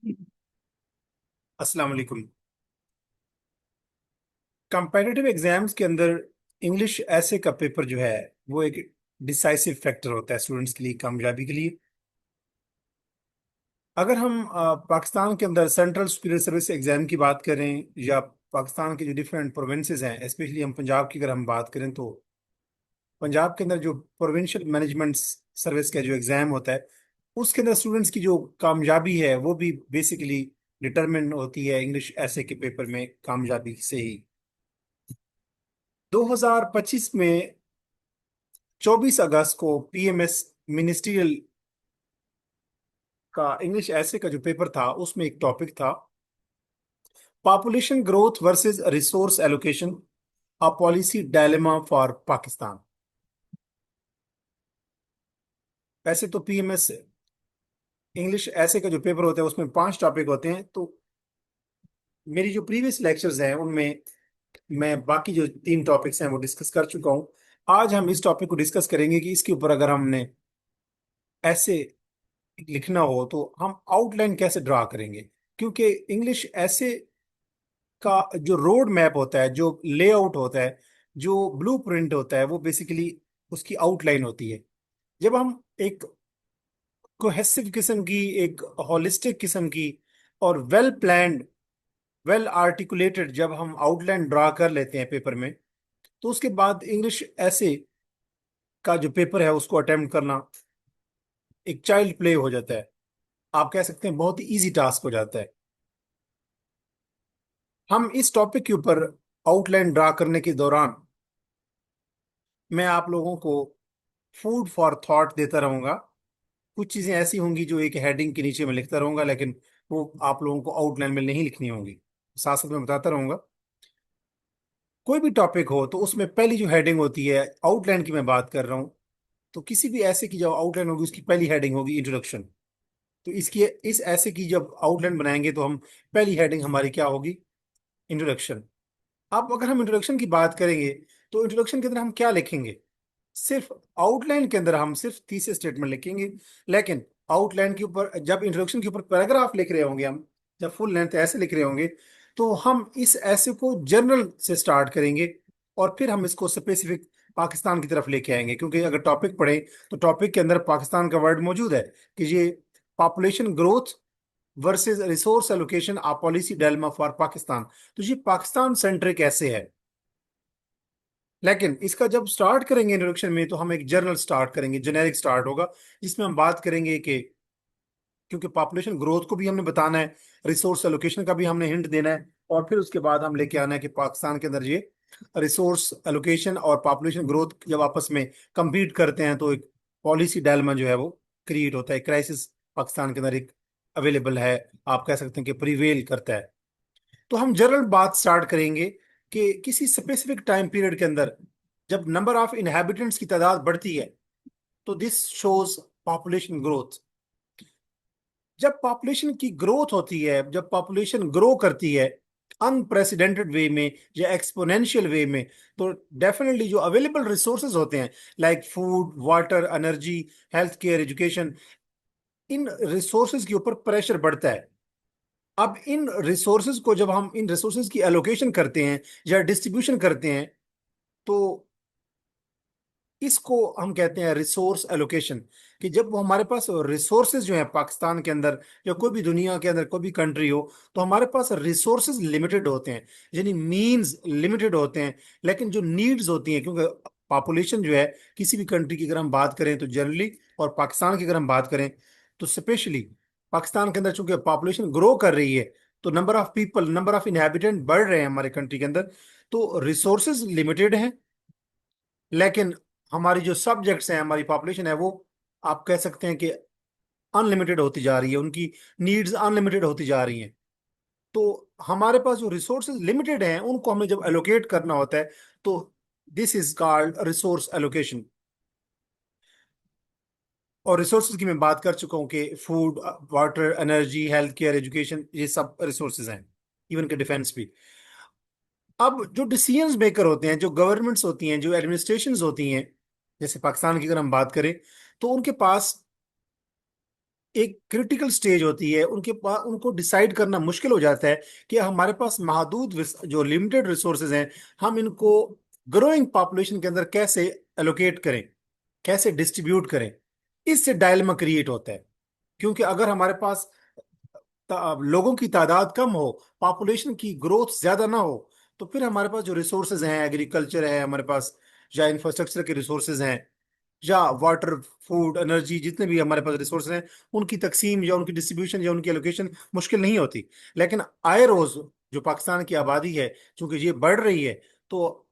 अस्सलाम वालेकुम। Competitive exams के अंदर इंग्लिश ऐसे का पेपर जो है वो एक डिसाइसिव फैक्टर होता है स्टूडेंट्स के लिए, कामयाबी के लिए। अगर हम पाकिस्तान के अंदर सेंट्रल सुपीरियर सर्विस एग्जाम की बात करें या पाकिस्तान के जो डिफरेंट प्रोविंसेस हैं, स्पेशली हम पंजाब की अगर हम बात करें, तो पंजाब के अंदर जो प्रोविंशियल मैनेजमेंट सर्विस का जो एग्जाम होता है उसके अंदर स्टूडेंट्स की जो कामयाबी है वो भी बेसिकली डिटरमिन होती है इंग्लिश ऐसे के पेपर में कामयाबी से ही। 2025 में 24 अगस्त को पीएमएस मिनिस्ट्रियल का इंग्लिश ऐसे का जो पेपर था उसमें एक टॉपिक था, population growth versus resource allocation, a policy dilemma for Pakistan. वैसे तो पीएमएस इंग्लिश ऐसे का जो पेपर होता है उसमें 5 टॉपिक होते हैं, तो मेरी जो प्रीवियस लेक्चर्स हैं उनमें मैं बाकी जो 3 टॉपिक्स हैं वो डिस्कस कर चुका हूं। आज हम इस टॉपिक को डिस्कस करेंगे कि इसके ऊपर अगर हमने ऐसे लिखना हो तो हम आउटलाइन कैसे ड्रा करेंगे, क्योंकि इंग्लिश ऐसे का जो रोड मैप होता है, जो लेआउट होता है, जो ब्लूप्रिंट होता है, वो बेसिकली उसकी आउटलाइन होती है। जब हम एक कोहेसिव किस्म की, एक होलिस्टिक किस्म की और वेल प्लान्ड, वेल आर्टिकुलेटेड जब हम आउटलाइन ड्रा कर लेते हैं पेपर में, तो उसके बाद इंग्लिश ऐसे का जो पेपर है उसको अटेम्प्ट करना एक चाइल्ड प्ले हो जाता है। आप कह सकते हैं बहुत ही इजी टास्क हो जाता है। हम इस टॉपिक के ऊपर आउटलाइन ड्रा करने के दौरान मैं आप लोगों को फूड फॉर थॉट देता रहूंगा। कुछ चीजें ऐसी होंगी जो एक हेडिंग के नीचे मैं लिखता रहूंगा, लेकिन वो आप लोगों को आउटलाइन में नहीं लिखनी होंगी, साथ साथ में बताता रहूंगा। कोई भी टॉपिक हो तो उसमें पहली जो हेडिंग होती है, आउटलाइन की मैं बात कर रहा हूँ, तो किसी भी ऐसे की जो आउटलाइन होगी उसकी पहली हेडिंग होगी इंट्रोडक्शन। तो इसकी इस ऐसे की जब आउटलाइन बनाएंगे तो हम पहली हेडिंग हमारी क्या होगी? इंट्रोडक्शन। अब अगर हम इंट्रोडक्शन की बात करेंगे तो इंट्रोडक्शन के अंदर हम क्या लिखेंगे? सिर्फ आउटलाइन के अंदर हम सिर्फ तीसरे स्टेटमेंट लिखेंगे, लेकिन आउटलाइन के ऊपर जब इंट्रोडक्शन के ऊपर पैराग्राफ लिख रहे होंगे हम, जब फुल लेंथ ऐसे लिख रहे होंगे, तो हम इस ऐसे को जनरल से स्टार्ट करेंगे और फिर हम इसको स्पेसिफिक पाकिस्तान की तरफ लेके आएंगे, क्योंकि अगर टॉपिक पढ़े तो टॉपिक के अंदर पाकिस्तान का वर्ड मौजूद है कि ये population growth versus resource allocation, a policy dilemma for Pakistan. तो ये पाकिस्तान सेंट्रिक ऐसे है। लेकिन इसका जब स्टार्ट करेंगे इंट्रोडक्शन में तो हम एक जर्नल स्टार्ट करेंगे, जेनेरिक स्टार्ट होगा, जिसमें हम बात करेंगे कि क्योंकि पॉपुलेशन ग्रोथ को भी हमने बताना है, रिसोर्स एलोकेशन का भी हमने हिंट देना है, और फिर उसके बाद हम लेके आना है कि पाकिस्तान के अंदर ये रिसोर्स एलोकेशन और पॉपुलेशन ग्रोथ जब आपस में compete करते हैं तो एक पॉलिसी डायलेमा जो है वो क्रिएट होता है, क्राइसिस पाकिस्तान के अंदर एक अवेलेबल है, आप कह सकते हैं कि प्रिवेल करता है। तो हम जनरल बात स्टार्ट करेंगे कि किसी स्पेसिफिक टाइम पीरियड के अंदर जब नंबर ऑफ इनहेबिटेंट्स की तादाद बढ़ती है तो दिस शोज पॉपुलेशन ग्रोथ। जब पॉपुलेशन की ग्रोथ होती है, जब पॉपुलेशन ग्रो करती है अनप्रेसिडेंटेड वे में या एक्सपोनेंशियल वे में, तो डेफिनेटली जो अवेलेबल रिसोर्सेज होते हैं, like food, water, energy, health care, education, इन रिसोर्सेज के ऊपर प्रेशर बढ़ता है। अब इन रिसोर्सेज को जब हम इन रिसोर्सेज की एलोकेशन करते हैं या डिस्ट्रीब्यूशन करते हैं, तो इसको हम कहते हैं रिसोर्स एलोकेशन। कि जब वो हमारे पास रिसोर्सेज जो है पाकिस्तान के अंदर या कोई भी दुनिया के अंदर कोई भी कंट्री हो, तो हमारे पास रिसोर्सेज लिमिटेड होते हैं, यानी मींस लिमिटेड होते हैं, लेकिन जो नीड्स होती हैं, क्योंकि पॉपुलेशन जो है किसी भी कंट्री की अगर हम बात करें तो जनरली, और पाकिस्तान की अगर हम बात करें तो स्पेशली, पाकिस्तान के अंदर चूंकि पॉपुलेशन ग्रो कर रही है तो number of people, number of inhabitant बढ़ रहे हैं हमारे कंट्री के अंदर, तो रिसोर्सेज लिमिटेड हैं, लेकिन हमारी जो सब्जेक्ट्स हैं, हमारी पॉपुलेशन है वो, आप कह सकते हैं कि अनलिमिटेड होती जा रही है, उनकी नीड्स अनलिमिटेड होती जा रही हैं। तो हमारे पास जो रिसोर्सेज लिमिटेड हैं उनको हमें जब एलोकेट करना होता है तो this is called resource allocation. और रिसोर्सेज की मैं बात कर चुका हूँ कि food, water, energy, health care, education, ये सब रिसोर्सेज हैं, इवन के डिफेंस भी। अब जो डिसीजंस मेकर होते हैं, जो गवर्नमेंट्स होती हैं, जो एडमिनिस्ट्रेशंस होती हैं, जैसे पाकिस्तान की अगर हम बात करें, तो उनके पास एक क्रिटिकल स्टेज होती है, उनके पास उनको डिसाइड करना मुश्किल हो जाता है कि हमारे पास महदूद जो लिमिटेड रिसोर्सेज हैं, हम इनको ग्रोइंग पॉपुलेशन के अंदर कैसे एलोकेट करें, कैसे डिस्ट्रीब्यूट करें। इससे डायलेमा क्रिएट होता है। क्योंकि अगर हमारे पास लोगों की तादाद कम हो, पॉपुलेशन की ग्रोथ ज्यादा ना हो, तो फिर हमारे पास जो रिसोर्सेज हैं, एग्रीकल्चर है हमारे पास, या इंफ्रास्ट्रक्चर के रिसोर्सेज हैं, या वाटर, फूड, एनर्जी, जितने भी हमारे पास रिसोर्स हैं, उनकी तकसीम या उनकी डिस्ट्रीब्यूशन या उनकी एलोकेशन मुश्किल नहीं होती। लेकिन आए रोज जो पाकिस्तान की आबादी है, चूंकि ये बढ़ रही है, तो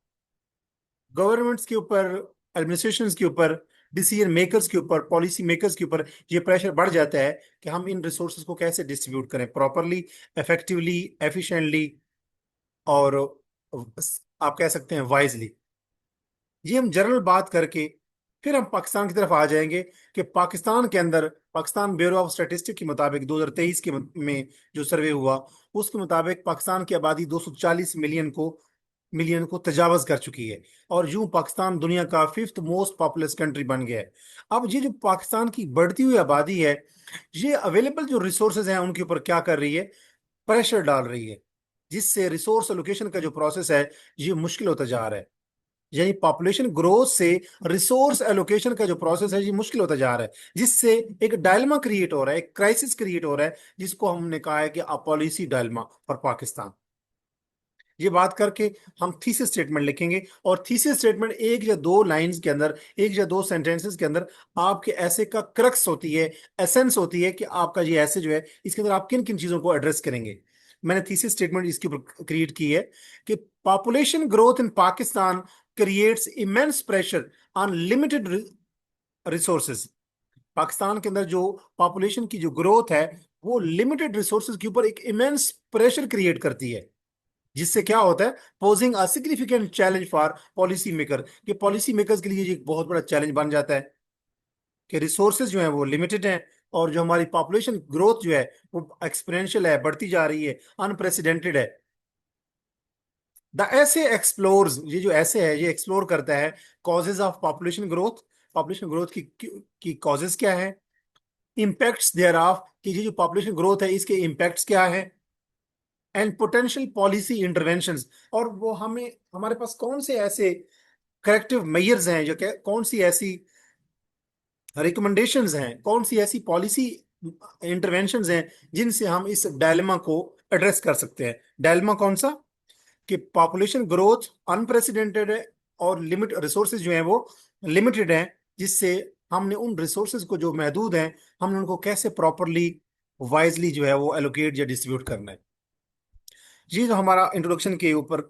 गवर्नमेंट्स के ऊपर, एडमिनिस्ट्रेशन के ऊपर, डिसीजन मेकर्स के ऊपर, पॉलिसी मेकर्स के ऊपर ये प्रेशर बढ़ जाता है कि हम इन रिसोर्सेज को कैसे डिस्ट्रीब्यूट करें प्रॉपरली, इफेक्टिवली, एफिशिएंटली, और आप कह सकते हैं वाइजली। ये हम जनरल बात करके फिर हम पाकिस्तान की तरफ आ जाएंगे कि पाकिस्तान के अंदर, पाकिस्तान ब्यूरो ऑफ स्टैटिस्टिक्स के मुताबिक 2023 के में जो सर्वे हुआ, उसके मुताबिक पाकिस्तान की आबादी 240 मिलियन को तजावज कर चुकी है। और यूं पाकिस्तान दुनिया का फिफ्थ मोस्ट पॉपुलस कंट्री बन गया है। अब ये जो पाकिस्तान की बढ़ती हुई आबादी है, ये अवेलेबल जो रिसोर्सेज हैं उनके ऊपर क्या कर रही है, प्रेशर डाल रही है, जिससे रिसोर्स एलोकेशन का जो प्रोसेस है ये मुश्किल होता जा रहा है। यानी पॉपुलेशन ग्रोथ से रिसोर्स एलोकेशन का जो प्रोसेस है ये मुश्किल होता जा रहा है, जिससे एक डायलमा क्रिएट हो रहा है, एक क्राइसिस क्रिएट हो रहा है, जिसको हमने कहा है कि पॉलिसी डायलमा फॉर पाकिस्तान। ये बात करके हम थीसिस स्टेटमेंट लिखेंगे, और थीसिस स्टेटमेंट एक या दो लाइंस के अंदर, एक या दो सेंटेंसेस के अंदर आपके ऐसे का क्रक्स होती है, एसेंस होती है कि आपका ये ऐसे जो है, इसके अंदर आप किन किन चीजों को एड्रेस करेंगे। मैंने थीसिस स्टेटमेंट इसके ऊपर क्रिएट की है कि population growth in Pakistan creates immense pressure on limited resources. Pakistan के अंदर जो पॉपुलेशन की जो ग्रोथ है, वो लिमिटेड रिसोर्सेज के ऊपर एक इमेंस प्रेशर क्रिएट करती है, जिससे क्या होता है, posing a significant challenge for policy maker, कि पॉलिसी मेकर्स के लिए ये एक बहुत बड़ा चैलेंज बन जाता है कि रिसोर्सेज जो है वो लिमिटेड हैं, और जो हमारी पॉपुलेशन ग्रोथ जो है वो एक्सपोनेंशियल है, बढ़ती जा रही है, अनप्रेसिडेंटेड है। द ऐसे एक्सप्लोर्स, ये जो ऐसे है ये एक्सप्लोर करता है causes of population growth, population growth की कॉजेज क्या है, इम्पैक्ट्स देयर ऑफ, कि ये जो पॉपुलेशन ग्रोथ है इसके इम्पैक्ट्स क्या है, एंड पोटेंशियल पॉलिसी इंटरवेंशंस, और वो हमें, हमारे पास कौन से ऐसे करेक्टिव मेयर्स हैं, जो कौन सी ऐसी रिकमेंडेशंस हैं, कौन सी ऐसी पॉलिसी इंटरवेंशंस हैं जिनसे हम इस डायलेमा को एड्रेस कर सकते हैं। डायलेमा कौन सा, कि पॉपुलेशन ग्रोथ अनप्रेसिडेंटेड है, और लिमिट रिसोर्सेज जो हैं वो लिमिटेड हैं, जिससे हमने उन रिसोर्सेज को जो महदूद हैं, हमने उनको कैसे प्रॉपरली, वाइजली जो है वो एलोकेट या डिस्ट्रीब्यूट करना है। ये जो हमारा इंट्रोडक्शन के ऊपर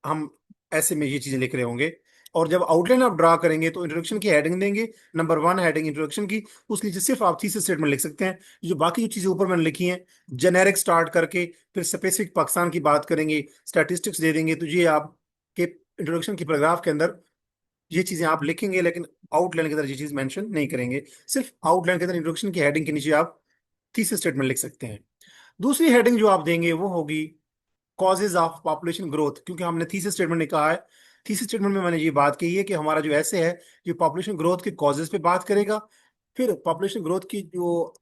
हम ऐसे में ये चीजें लिख रहे होंगे। और जब आउटलाइन आप ड्रा करेंगे तो इंट्रोडक्शन की हेडिंग देंगे, नंबर 1 हेडिंग इंट्रोडक्शन की, उसके नीचे सिर्फ आप थीसिस स्टेटमेंट लिख सकते हैं। जो बाकी जो चीजें ऊपर मैंने लिखी हैं, जेनेरिक स्टार्ट करके फिर स्पेसिफिक पाकिस्तान की बात करेंगे, स्टैटिस्टिक्स दे देंगे, तो ये आपके इंट्रोडक्शन की पैराग्राफ के अंदर ये चीजें आप लिखेंगे, लेकिन आउटलाइन के अंदर ये चीज मेंशन नहीं करेंगे। सिर्फ आउटलाइन के अंदर इंट्रोडक्शन की हेडिंग के नीचे आप थीसिस स्टेटमेंट लिख सकते हैं। दूसरी हेडिंग जो आप देंगे वो होगी कॉजेज ऑफ पॉपुलेशन ग्रोथ, क्योंकि हमने थीसिस स्टेटमेंट में कहा है, थीसिस स्टेटमेंट में मैंने ये बात कही है कि हमारा जो ऐसे है, ये पॉपुलेशन ग्रोथ के कॉजेज पे बात करेगा, फिर पॉपुलेशन ग्रोथ की जो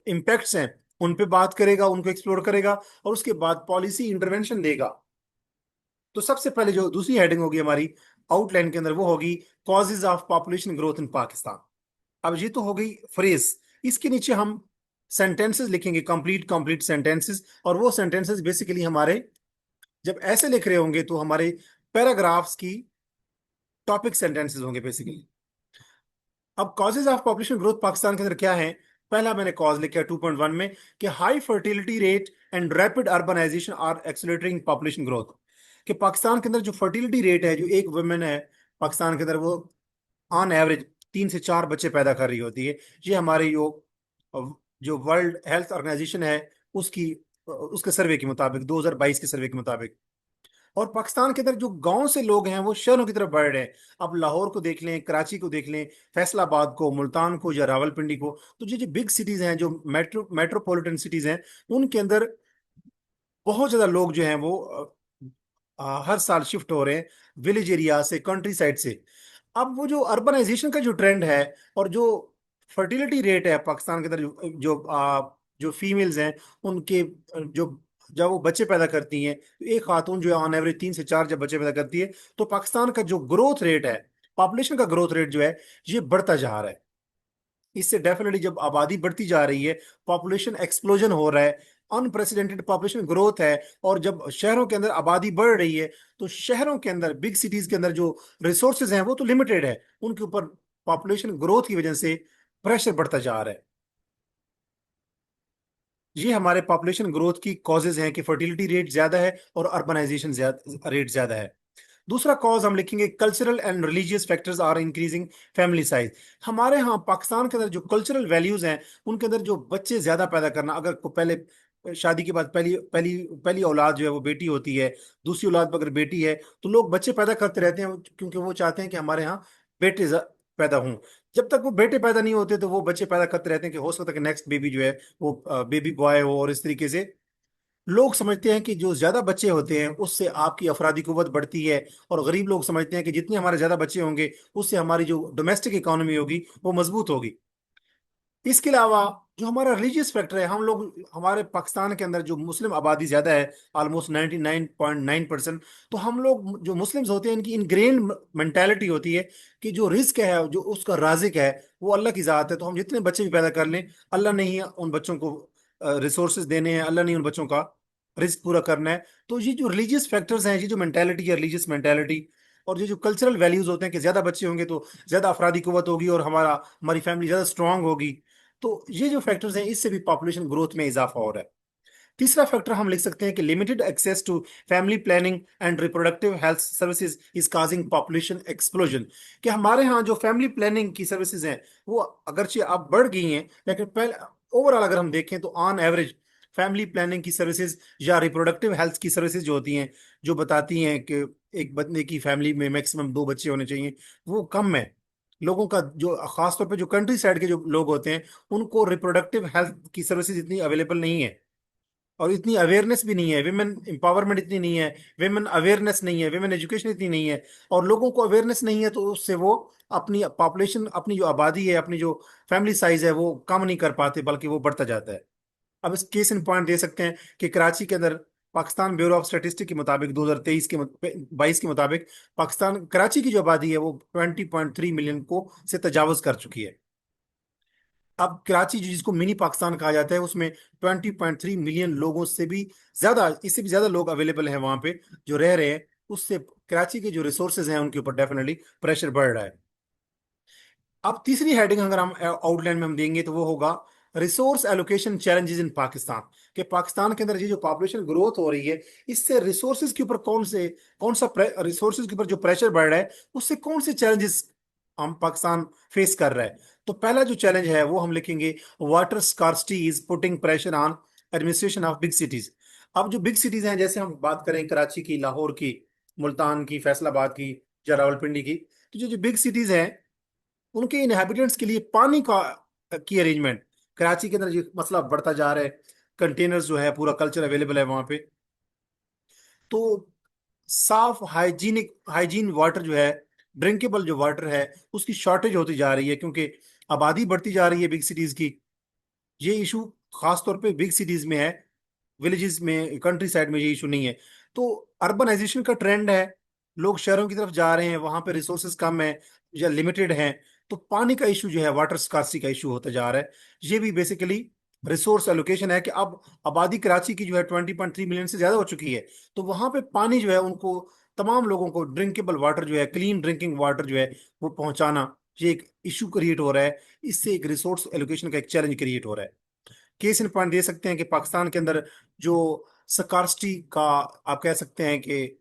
इम्पैक्ट्स हैं उन पे बात करेगा, उनको एक्सप्लोर करेगा, और उसके बाद पॉलिसी इंटरवेंशन देगा। तो सबसे पहले जो दूसरी हेडिंग होगी हमारी आउटलाइन के अंदर, वो होगी causes of population growth in Pakistan. अब ये तो हो गई फ्रेज, इसके नीचे हम सेंटेंसेस लिखेंगे, कंप्लीट कंप्लीट सेंटेंसेस, और वो सेंटेंसेस बेसिकली हमारे, जब ऐसे लिख रहे होंगे तो हमारे पैराग्राफ्स की टॉपिक सेंटेंसेस होंगे बेसिकली। अब causes of population growth Pakistan के अंदर क्या है, पहला मैंने कॉज लिखा है 2.1 में, कि high fertility rate and rapid urbanisation are accelerating population growth. कि पाकिस्तान के अंदर जो फर्टिलिटी रेट है, जो एक वुमेन है पाकिस्तान के अंदर, वो ऑन एवरेज 3 से 4 बच्चे पैदा कर रही होती है। ये हमारे जो जो वर्ल्ड हेल्थ ऑर्गेनाइजेशन है उसकी, उसके सर्वे के मुताबिक, 2022 के सर्वे के मुताबिक। और पाकिस्तान के अंदर जो गांव से लोग हैं वो शहरों की तरफ बढ़ रहे हैं। अब लाहौर को देख लें, कराची को देख लें, फैसलाबाद को, मुल्तान को, या रावलपिंडी को, तो ये जो बिग सिटीज हैं, जो मेट्रोपॉलिटन सिटीज हैं, उनके अंदर बहुत ज्यादा लोग जो हैं वो हर साल शिफ्ट हो रहे हैं विलेज एरिया से, कंट्री साइड से। अब वो जो अर्बनाइजेशन का जो ट्रेंड है, और जो फर्टिलिटी रेट है पाकिस्तान के अंदर जो फीमेल्स हैं उनके जो जब वो बच्चे पैदा करती हैं तो एक खातून जो है ऑन एवरेज 3 से 4 जब बच्चे पैदा करती है, तो पाकिस्तान का जो ग्रोथ रेट है, पॉपुलेशन का ग्रोथ रेट जो है, ये बढ़ता जा रहा है। इससे डेफिनेटली जब आबादी बढ़ती जा रही है, पॉपुलेशन एक्सप्लोजन हो रहा है, अनप्रेसिडेंटेड पॉपुलेशन ग्रोथ है, और जब शहरों के अंदर आबादी बढ़ रही है, तो शहरों के अंदर बिग सिटीज के अंदर जो रिसोर्सेज हैं वो तो लिमिटेड है, उनके ऊपर पॉपुलेशन ग्रोथ की वजह से प्रेशर बढ़ता जा रहा है। ये हमारे पॉपुलेशन ग्रोथ की कॉजेज हैं कि फर्टिलिटी रेट ज्यादा है और अर्बनाइजेशन रेट ज्यादा है। दूसरा कॉज हम लिखेंगे cultural and religious factors are increasing family size. हमारे यहाँ पाकिस्तान के अंदर जो कल्चरल वैल्यूज हैं उनके अंदर जो बच्चे ज्यादा पैदा करना, अगर पहले शादी के बाद पहली पहली पहली औलाद जो है वो बेटी होती है, दूसरी औलाद अगर बेटी है, तो लोग बच्चे पैदा करते रहते हैं क्योंकि वो चाहते हैं कि हमारे यहाँ बेटे पैदा हों। जब तक वो बेटे पैदा नहीं होते तो वो बच्चे पैदा करते रहते हैं कि हो सकता है कि नेक्स्ट बेबी जो है वो बेबी बॉय हो, और इस तरीके से लोग समझते हैं कि जो ज्यादा बच्चे होते हैं उससे आपकी अफरादी कुव्वत बढ़ती है, और गरीब लोग समझते हैं कि जितने हमारे ज्यादा बच्चे होंगे उससे हमारी जो डोमेस्टिक इकोनॉमी होगी वो मजबूत होगी। इसके अलावा जो हमारा रिलीजियस फैक्टर है, हम लोग हमारे पाकिस्तान के अंदर जो मुस्लिम आबादी ज्यादा है, ऑलमोस्ट 99.9%, तो हम लोग जो मुस्लिम्स होते हैं इनकी इनग्रेन मेंटालिटी होती है कि जो रिस्क है, जो उसका राजिक है, वो अल्लाह की ज़ात है, तो हम जितने बच्चे भी पैदा कर लें, अल्लाह ने ही उन बच्चों को रिसोर्सेज देने हैं, अल्लाह ने ही उन बच्चों का रिस्क पूरा करना है। तो ये जो रिलीजियस फैक्टर्स हैं, ये जो मेंटालिटी है रिलीजियस मेंटालिटी, और ये जो कल्चरल वैल्यूज होते हैं कि ज्यादा बच्चे होंगे तो ज्यादा अफरादी कुव्वत होगी और हमारी फैमिली ज्यादा स्ट्रांग होगी, तो ये जो फैक्टर्स हैं इससे भी पॉपुलेशन ग्रोथ में इजाफा हो रहा है। तीसरा फैक्टर हम लिख सकते हैं कि limited access to family planning and reproductive health services is causing population explosion. कि हमारे यहाँ जो फैमिली प्लानिंग की सर्विसेज हैं वो अगरचे अब बढ़ गई हैं, लेकिन पहले ओवरऑल अगर हम देखें तो ऑन एवरेज फैमिली प्लानिंग की सर्विसेज या रिप्रोडक्टिव हेल्थ की सर्विसेज जो होती हैं, जो बताती हैं कि एक बंदे की फैमिली में मैक्सिमम 2 बच्चे होने चाहिए, वो कम है। लोगों का जो खासतौर पे जो कंट्री साइड के जो लोग होते हैं उनको रिप्रोडक्टिव हेल्थ की सर्विसेज इतनी अवेलेबल नहीं है, और इतनी अवेयरनेस भी नहीं है, विमेन एम्पावरमेंट इतनी नहीं है, विमेन अवेयरनेस नहीं है, विमेन एजुकेशन इतनी नहीं है, और लोगों को अवेयरनेस नहीं है, तो उससे वो अपनी पॉपुलेशन, अपनी जो आबादी है, अपनी जो फैमिली साइज है वो कम नहीं कर पाते बल्कि वो बढ़ता जाता है। अब इस केस इन पॉइंट दे सकते हैं कि कराची के अंदर पाकिस्तान ब्यूरो ऑफ स्टैटिस्टिक्स के मुताबिक 2023 के 22 के मुताबिक पाकिस्तान कराची की जो आबादी है वो 20.3 मिलियन को से तजावज कर चुकी है। अब कराची जिसको मिनी पाकिस्तान कहा जाता है उसमें 20.3 मिलियन लोगों से भी ज्यादा, इससे भी ज्यादा लोग अवेलेबल हैं वहां पे जो रह रहे हैं। उससे कराची के जो रिसोर्सेज हैं उनके ऊपर डेफिनेटली प्रेशर बढ़ रहा है। अब तीसरी हेडिंग अगर हम आउटलाइन में हम देंगे तो वो होगा resource allocation challenges in Pakistan. कि पाकिस्तान के अंदर ये जो पॉपुलेशन ग्रोथ हो रही है इससे रिसोर्सेज के ऊपर कौन सा रिसोर्सेज के ऊपर जो प्रेशर बढ़ रहा है उससे कौन से चैलेंजेस हम पाकिस्तान फेस कर रहा है। तो पहला जो चैलेंज है वो हम लिखेंगे water scarcity is putting pressure on administration of big cities. अब जो बिग सिटीज हैं, जैसे हम बात करें कराची की, लाहौर की, मुल्तान की, फैसलाबाद की या रावलपिंडी की, तो जो जो बिग सिटीज हैं उनके इनहेबिटेंट्स के लिए पानी का की अरेंजमेंट, कराची के अंदर ये मसला बढ़ता जा रहा है। कंटेनर्स जो है, पूरा कल्चर अवेलेबल है वहां पे, तो साफ हाइजीनिक हाइजीन वाटर जो है, ड्रिंकेबल जो वाटर है, उसकी शॉर्टेज होती जा रही है क्योंकि आबादी बढ़ती जा रही है बिग सिटीज की। ये इशू खास तौर पे बिग सिटीज में है, विलेजेस में, कंट्री साइड में ये इशू नहीं है। तो अर्बनाइजेशन का ट्रेंड है, लोग शहरों की तरफ जा रहे हैं, वहां पे रिसोर्सेज कम है या लिमिटेड हैं, तो पानी का इशू जो है, वाटर स्कार्सिटी का इशू होता जा रहा है। ये भी बेसिकली रिसोर्स एलोकेशन है कि अब आबादी कराची की जो है 20.3 मिलियन से ज्यादा हो चुकी है, तो वहां पे पानी जो है उनको, तमाम लोगों को ड्रिंकेबल वाटर जो है, क्लीन ड्रिंकिंग वाटर जो है वो पहुंचाना, ये एक इशू क्रिएट हो रहा है। इससे एक रिसोर्स एलोकेशन का एक चैलेंज क्रिएट हो रहा है। केस इन पॉइंट दे सकते हैं कि पाकिस्तान के अंदर जो स्कार्सिटी का, आप कह सकते हैं कि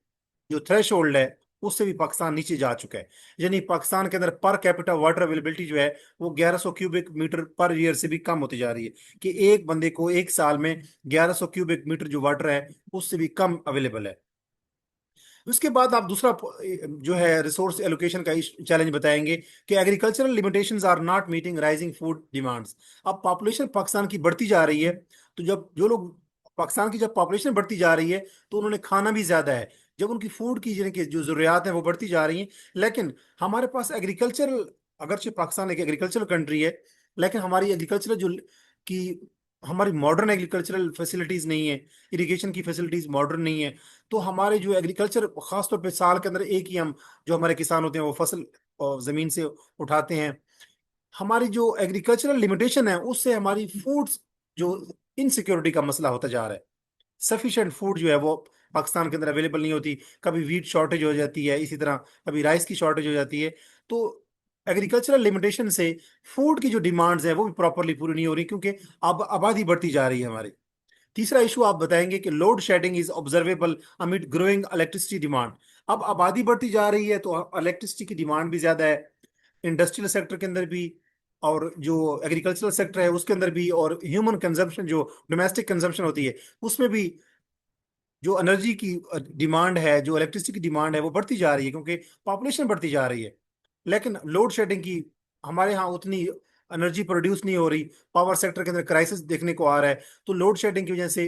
जो थ्रेश होल्ड है, उससे भी पाकिस्तान नीचे जा चुका है। यानी पाकिस्तान के अंदर पर कैपिटा वाटर अवेलेबिलिटी जो है वो 1100 क्यूबिक मीटर पर ईयर से भी कम होती जा रही है, कि एक बंदे को एक साल में 1100 क्यूबिक मीटर जो वाटर है उससे भी कम अवेलेबल है। उसके बाद आप दूसरा जो है रिसोर्स एलोकेशन का चैलेंज बताएंगे कि agricultural limitations are not meeting rising food demands. अब पॉपुलेशन पाकिस्तान की बढ़ती जा रही है, तो जब जो लोग, पाकिस्तान की जब पॉपुलेशन बढ़ती जा रही है तो उन्होंने खाना भी ज्यादा है, जब उनकी फूड की यानी कि जो जरूरियात हैं वो बढ़ती जा रही हैं, लेकिन हमारे पास एग्रीकल्चरल, अगरचे पाकिस्तान एक एग्रीकल्चरल कंट्री है, लेकिन हमारी एग्रीकल्चरल जो की हमारी मॉडर्न एग्रीकल्चरल फैसिलिटीज नहीं है, इरिगेशन की फैसिलिटीज मॉडर्न नहीं है। तो हमारे जो एग्रीकल्चर, खासतौर पे साल के अंदर एक ही हम, जो हमारे किसान होते हैं वो फसल और जमीन से उठाते हैं। हमारी जो एग्रीकल्चरल लिमिटेशन है उससे हमारी फूड जो इनसिक्योरिटी का मसला होता जा रहा है। सफिशिएंट फूड जो है वो पाकिस्तान के अंदर अवेलेबल नहीं होती। कभी वीट शॉर्टेज हो जाती है, इसी तरह कभी राइस की शॉर्टेज हो जाती है। तो एग्रीकल्चरल लिमिटेशन से फूड की जो डिमांड्स है वो भी प्रॉपरली पूरी नहीं हो रही, क्योंकि अब आबादी बढ़ती जा रही है हमारी। तीसरा इशू आप बताएंगे कि load shedding is observable amid growing electricity demand. अब आबादी बढ़ती जा रही है तो इलेक्ट्रिसिटी की डिमांड भी ज्यादा है, इंडस्ट्रियल सेक्टर के अंदर भी, और जो एग्रीकल्चरल सेक्टर है उसके अंदर भी, और ह्यूमन कंजम्पशन जो डोमेस्टिक कंजम्पशन होती है उसमें भी जो एनर्जी की डिमांड है, जो इलेक्ट्रिसिटी की डिमांड है वो बढ़ती जा रही है, क्योंकि पॉपुलेशन बढ़ती जा रही है। लेकिन लोड शेडिंग की हमारे यहाँ उतनी एनर्जी प्रोड्यूस नहीं हो रही। पावर सेक्टर के अंदर क्राइसिस देखने को आ रहा है। तो लोड शेडिंग की वजह से